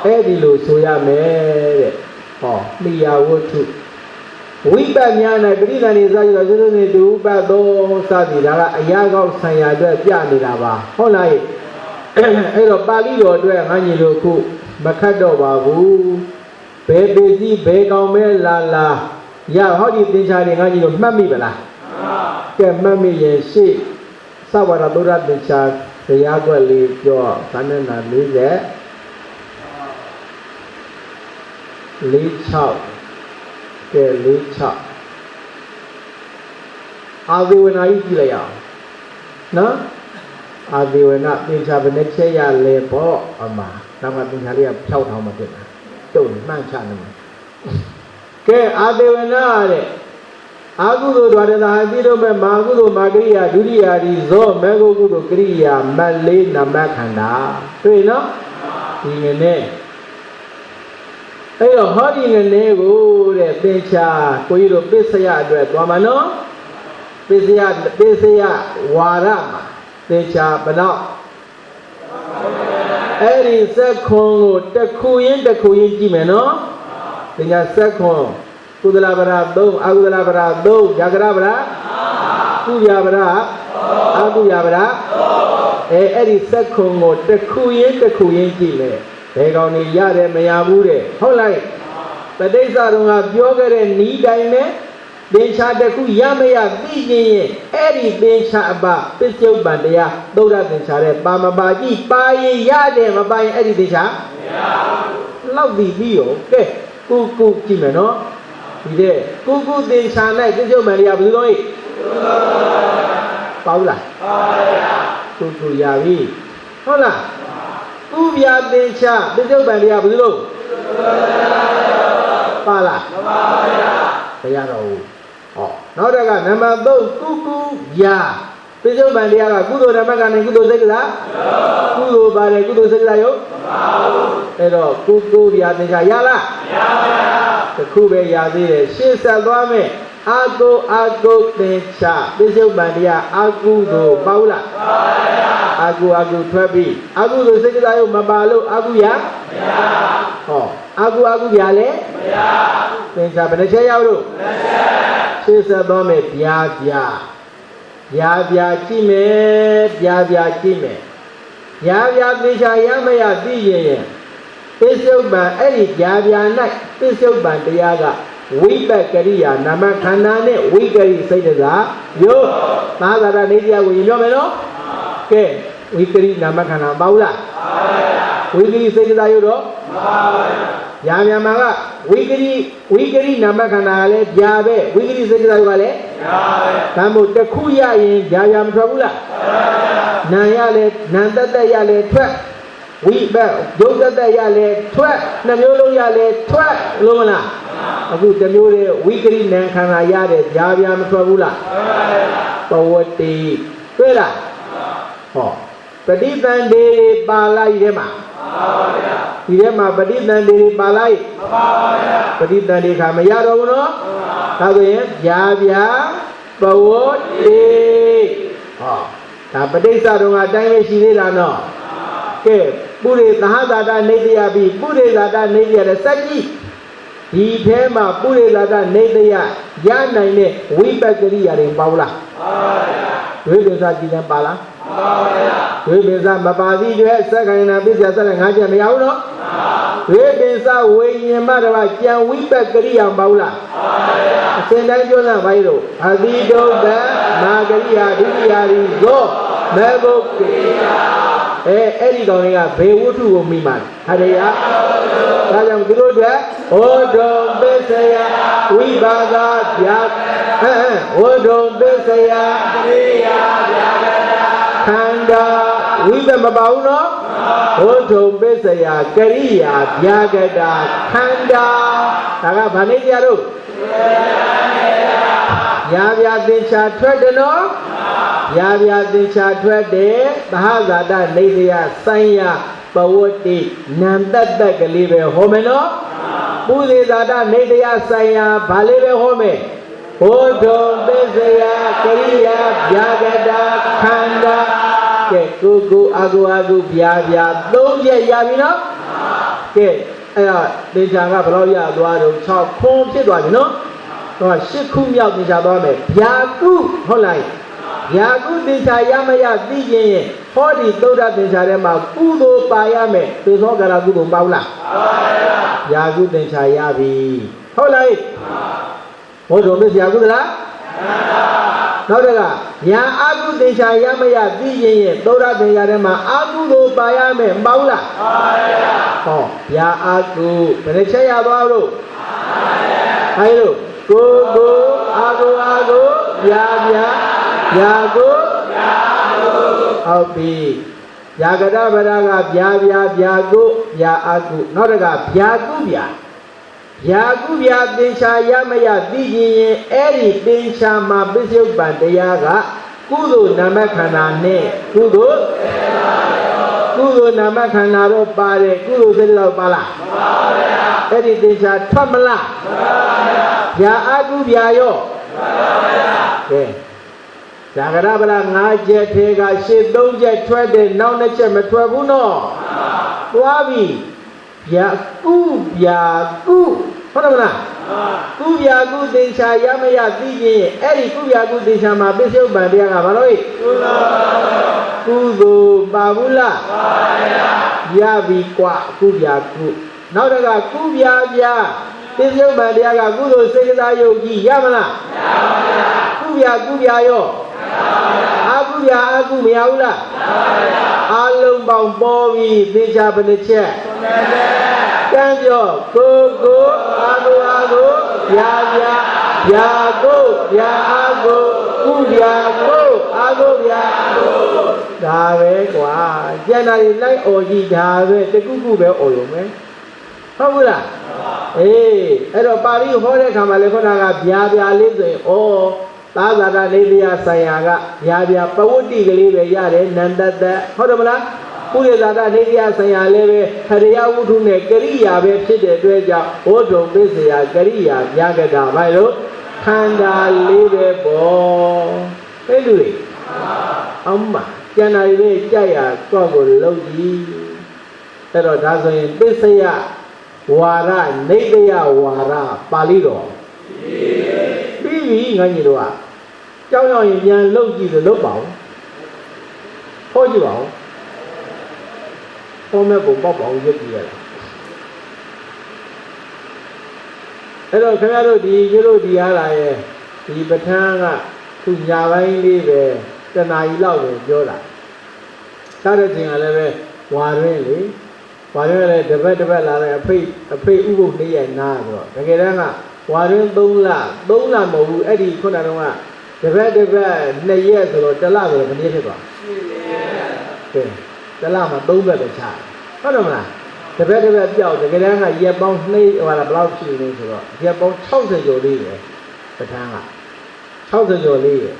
S1: အဲ့ဒီလိုဆိုရမယ်တဲ့ဟောမိယာဝတ္ထုဝိပဿနာနဲ့ပရိသန္တိစာရတော့စွနေတူပတ်သောစသည်ဒါကအရာကောက်ဆိုင်ရာအတွက်ပြနေတာပါဟုတ်လားအဲ့တော့ပါဠိတော်အတွက်ငါညီတို့ခုမခတ်တော့ပါဘူးဘယ်ပစ္စည်းဘယ်ကောင်ပဲလာရဟောဒီသင်္ချာတွေငါညီတို့မှတ်မိပလားကဲမှတ်မိရင်ရှေ့သဝရဗုဒ္ဓသင်္ချာတရားကွက်လေးပြောသာနဲ့နာ40 46ကဲ46အာဇေဝနာကြီးကြည့်လိုက်အောင်နော်အာဇေဝနာသင်္ချာဘယ်နဲ့ချက်ရလဲပေါ့အမနောက်ကသင်္ချာလေးကဖြောက်ထောင်မှဖြစ်တာတုံမှန်ချနေမှာကဲအာဇေဝနာတဲ့အာကုသိုလ်ဒွါရသာအတိတို့မဲ့မာကုသိုလ်မာကရိယာဒုတိယဒီဇောမေဂုကုသိုလ်ကရိယာမတ်လေးနမခန္ဓာတွေ့နော်ဒီငနဲ့အဲ့တော့ဟောဒီငနဲ့ကိုတဲ့သင်္ချာကိုကြီးတို့ပစ္စယအတွက်သွားမှာနော်ပစ္စယဝါရမှာသင်္ချာဘလောက်အဲ့ဒီစက်ခွန်ကိုတစ်ခုရင်ကြည့်မယ်နော်သင်္ချာစက်ခွန်ကုသလပရ3အကုသလပရ3ယာကရပရကုယာပရအကုယာပရအဲ့ဒီစက်ခွန်ကိုတစ်ခုရင်ကြည့်မယ်ဘယ်ကောင်နေရတယ်မရဘူးတဲ့ဟုတ်လိုက်ပဋိစ္စတုံးကပြောခဲ့တဲ့ဤတိုင်းနဲ့သင်္ချာတစ်ခုရမရသိခြင်းရင်အဲ့ဒီသင်္ချာအပပစ္စုပ္ပန်တရားသုဒ္ဓသင်္ချာတဲ့ပါမပါကြည့်ပါရင်ရတယ်မပါရင်အဲ့ဒီသင်္ချာမရဘူးလောက်ပြီးရောကဲကုကြည့်မယ်နော်ဒီတဲ့ကုသင်္ချာ၌ပစ္စုပ္ပန်တရားဘယ်လိုလဲပါဘူးလားပါပါကုရပြီဟုတ်လားကုပြသင်္ချာပစ္စုပ္ပန်တရားဘယ်လိုပါလားမပါဘူးတရားတော်ဟုတ်နောက်တကနံပါတ်3ကုယာပစ္စုပ္ပန်တရားကကုသိုလ်ဓမ္မကနေကုသိုလ်စိတ်ကလားကုသိုလ်ပါတယ်ကုသိုလ်စိတ်ကလားယောမပါဘူးအဲ့တော့ကုယာသင်္ချာရလားမရပါဘူးတခုပဲရသေးတယ်ရှေ့ဆက်သွားမယ်အာကုသင်္ချာပစ္စုပ္ပန်တရားအာကုသိုလ်ပါဘူးလားပါပါအာကုထွက်ပြီးအာကုသိုလ်စိတ်ကလားယောမပါလို့အာကုရမရဟောအာကုပြလဲမရသင်္ချာဘယ်နှချက်ရောက်လို့ရှေ့ဆက်သွားမယ်ပြာကြည့်မယ်ကြည့်မယ်သင်္ချာရမရသိရင်ပစ္စုပ္ပန်အဲ့ဒီပြာ၌ပစ္စုပ္ပန်တရားကဝိပကရိယာနာမခန္ဓာနဲ့ဝိကရိစိတ်တစားယောသာသနာနေတရားကိုရင်ပြောမယ်နော်ကဲဝိကရိနာမခန္ဓာပါဘူးလားဝိကရိစိတ်တစားယောတော့မပါဘူးညာမြန်မာကဝိကရိနာမခန္ဓာကလည်းဗျာပဲဝိကရိစိတ်ကလည်းဗျာပဲဒါမို့တစ်ခုရရင်ဗျာမထွက်ဘူးလားနာရလဲနာတတ်ရလဲထွက်ဝိဘဒုတ်တတ်ရလဲထွက်နှမျိုးလုံးရလဲထွက်လို့မလားအခုတစ်မျိုးတည်းဝိကရိနာခန္ဓာရတဲ့ဗျာမထွက်ဘူးလားပဝတ္တိတွေ့လားဟောပฏิသန္တိပါလိုက်ထဲမှာဒီထဲမှာပฏิသန္တိပါလိုက်မပါပါဘူးပฏิသန္တိခါမရတော့ဘူးနော်ဒါဆိုရင်ဗျာပဝတ္တိဟောဒါပဋိစ္စတုံးကအတိုင်းပဲရှိသေးတာနော်ကဲပုရိသဟဇာတနေတယပြီးပုရိသတာနေတယတဲ့စက်ကြီးဒီထဲမှာပုရိသတာနေတယရနိုင်တဲ့ဝိပက္ခရိယာတွေပါဘူးလားပါပါဘုရားဒွေပင်စာကြည်တယ်ပါလားမှန်ပါဗျာဒွေပင်စမပါသည့်ကျွဲစက္ခိုင်နာပစ္စယဆက်လက်၅ချက်မရဘူးနော်မှန်ပါဒွေပင်စဝိညာဉ်မတပါကြံဝိပက်ကရိယာမဟုတ်လားမှန်ပါဗျာအစဉ်တိုင်းပြောလာပါ့လို့အတိဒုက္ခမာကရိယာဒုတိယရီဇောမေဘုကိယာအဲ့ဒီကောင်တွေကဘေဝတ္ထုကိုမိမှန်ဟာရယဒါကြောင့်သူတို့တွေဟောတုံပစ္စယဝိပါကဗျာဟောတုံပစ္စယကရိယာဗျာခန္ဓာဝိပမပါဘူးနော်ဟောတုံပစ္စယကရိယာဗျာကတာခန္ဓာဒါကဗာနေကြတို့ဗျာသင်္ချာထွက်တယ်နော်ဗျာသင်္ချာထွက်တယ်သဟဇာတနေတရားဆိုင်ရာပဝတ္တိနံတတ္တကလေးပဲဟောမယ်နော်ပုရိသဇာတနေတရားဆိုင်ရာဘာလေးပဲဟောမယ် Bodho Besaya Kariya Vyagada Khanda Ke Kuku Agu Agu Vyavya Dongye Yavino Ke Aya Dejanga Baloya Duado Chao Kong Chidwavino Shikum Yao Nijabame Yaku Holai Yaku Deja Yamaya Diye Hodi Toda Dejarema Kudo Payame Tuzogara Gudu Paula Yaku Deja Yabi Holai Bodho Besaya Gudala Now the Ya Agu Deja Yamaya Diye Toda Dejarema Agudo Payame Paula Oh Ya Agu Penechaya Baro Ayo Go go ago ago ya go Api Yagada baraga ya go ya agu Noraga ya gu Desha Yamaya Diji Eri Desha Ma Bishu Bandayaga Kudu Namakana Ne Kudu Namakana Ro Pare Kudu Zilla Pala Eri Desha Tamala Ya Agu Yayo Jagara Bala Naje Tega Ship Don't Jet Tread Now Nature Metrabuno Wabi Ya Gu Honamana Kuyagu Desha Yamaya Diji Eri Kuyagu Desha Ma Bishu Bandiaga Baroi Kudu Babula Yabi Kwa Kuyagu Now the Kubya Bishu Bandiaga Gudu Sekida Yogi Yamana Kubya Yo Agu Miaula Alum Bowi Desha Beneche Kanjo Go Agu Ya Agu Kubya Agu Dave Kwa Janari Lai Oji Dave Te Kuku Be Oyome Hamula Ero Pari Hore Kamale Konaga Bia Lize O Tazada Ledia Sayaga Yabia Pawuti Galibe Yare Nandada Hodamala Pure Zada Ledia Sayaleve Haria Udune Gariya Be Pide Dweja Odo Besaya Gariya Yagada Bailo Kanda Libe Bo Pedui Amma Janari Jaya Kogo Logi Ero Dazoin Besaya Wara Nedaya Wara Palido Bibi Nganyidoa Chao Yan Logi the Lobao Hojibao Homeable Bobo Yuki Hello Camaro di Euro di Alae Di Batanga Kunyavai Live The Naila Jola Sarajing Aleve Warren Warren develop a pay Ubu Nia Nagro The Gerana Warren Dola Mobu Eddie Konaroma The red Nayas or the Lava of Nitiba The Lama Doba the child. Honora, the better Joe, the Gerana Yabon Nay or a blouse in Israel. Yabon Chaucer your leader, the Tanga. Chaucer your leader.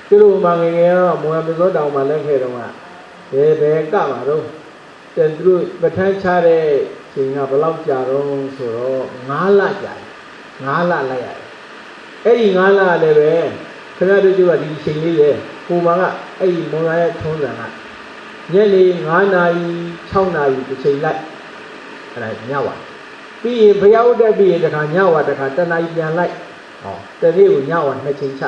S1: Kilu Mangero, Mohammed down my leg head on. They Gamaro. Then through Batanchare, seeing up a love jarron, so Nala Laya. Eddie Nala Leve, Canada do a decent Kumanga, Eddie Monaya Tonana. Nearly 9 nayi 6 nayiတစ်ချိန်လိုက်အဲ့ဒါညဝါပြီးရင်ဘုရားဥဒ္ဒပြီးရင်တခါညဝါတခါတနာရီပြန်လိုက်ဟောတနေ့ကိုညဝါ2ချိန်ချ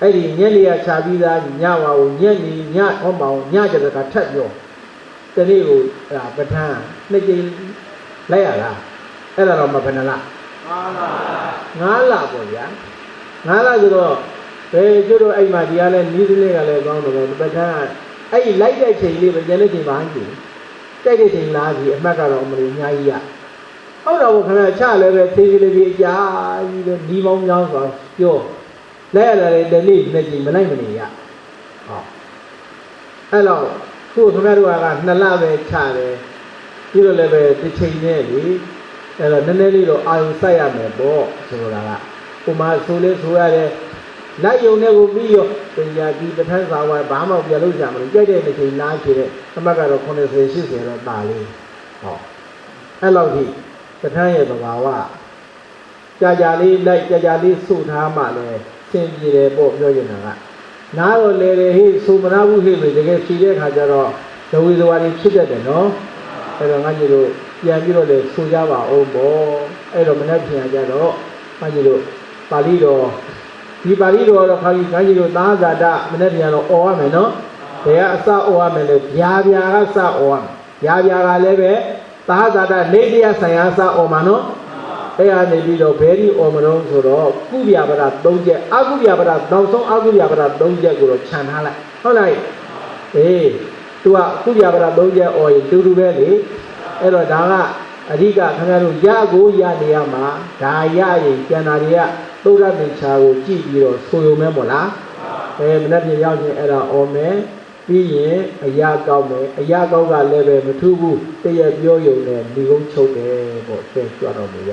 S1: အဲ့ဒီညနေရချပြီးသားညဝါကိုညနေညဟောမအောင်ညကြတဲ့ကထပ်ပြောတနေ့ကိုအဲ့ဒါပဋ္ဌာန်း2ချိန်လိုက်ရလားအဲ့ဒါတော့မဘယ်နှလား9လပေါ့ဗျာ9လဆိုတော့ဘယ်ကျတော့အဲ့မှာဒီကလည်းနီးစလေးကလည်းကောင်းတယ်ပေါ့ပဋ္ဌာန်းအဲ့လိုက်တဲ့ချိန်လေးပဲကျန်တဲ့ချိန်မှန်းကြည့်တိုက်တဲ့ချိန်လားဒီအမှတ်ကတော့အမလို့အများကြီးရဟုတ်တော့ခဏချလည်းပဲသေးသေးလေးအကြာကြီးပဲဒီပေါင်းများဆိုပြောလဲရတဲ့တနေ့နဲ့ချိန်မလိုက်မနေရဟောအဲ့တော့ခုခင်ဗျားတို့က2လပဲချတယ်ပြီးတော့လည်းပဲတစ်ချိန်နဲ့လေအဲ့တော့နည်းနည်းလေးတော့အာရုံစိုက်ရမယ်ပေါ့ဆိုတာကပုံမှန်ဆိုလဲဆိုရတယ်လိုက်ယုံတဲ့ကိုပြီးရောပညာဒီပဋ္ဌာန်းစာဝါဘာမှပြလို့ကြမလို့ကြိုက်တဲ့တစ်ချိန်လားရှိတဲ့အမှတ်ကတော့80 80တော့ပါလေးဟောအဲ့လောက်ထိပဋ္ဌာန်းရဲ့သဘာဝ ကြာလေးလိုက်ကြာလေးစုထားမှလည်းသင်ပြေတယ်ပေါ့ပြောနေတာကနားတော့လေဟေးဆိုမနာဘူးဟေးပဲတကယ်ဖြေတဲ့ခါကျတော့ဒဝေသဝါတွေဖြစ်တတ်တယ်နော်အဲ့တော့ငါကြီးတို့ပြန်ပြီးတော့လေဆိုကြပါအောင်ပေါ့အဲ့တော့မနေ့ပြန်ကြတော့ငါကြီးတို့ပါဠိတော်ဒီပါဠိတော်တော့ခါကြီးငါကြီးတို့သာဇာတမနေ့ပြန်တော့អော်ရမယ်နော်ဘယ်ကအစអော်ရမယ်လဲဗျာဗျာကစអော်ရမယ်ဗျာဗျာကလည်းပဲသာဇာတနေတရားဆိုင်ရာစអော်မှာနော်အဲ့ဟာနေပြီးတော့ဘယ်ဒီអော်မလို့ဆိုတော့ကုဗျာပဒ3ချက်အကုဗျာပဒနောက်ဆုံးအကုဗျာပဒ3ချက်ကိုတော့ခြံထားလိုက်ဟုတ်လားအေးသူကကုဗျာပဒ3ချက်អော်ရင်တူတူပဲလေအဲ့တော့ဒါကအဓိကခင်ဗျားတို့ရကိုရနေရမှာဒါရရင်ကျန်တာတွေကသုဒ္ဓသင်္ချာကိုကြည့်ပြီးတော့ဆိုရုံပဲမို့လားမနေ့ပြင်ရောက်ရင်အဲ့ဒါអော်မယ်ပြီးရင်အရာကောင်းမယ်အရာကောင်းကလည်းပဲမထူးဘူးတည့်ရပြောရုံနဲ့ဒီကုန်းချုပ်တယ်ပေါ့ဆဲကြွတော့လို့ရ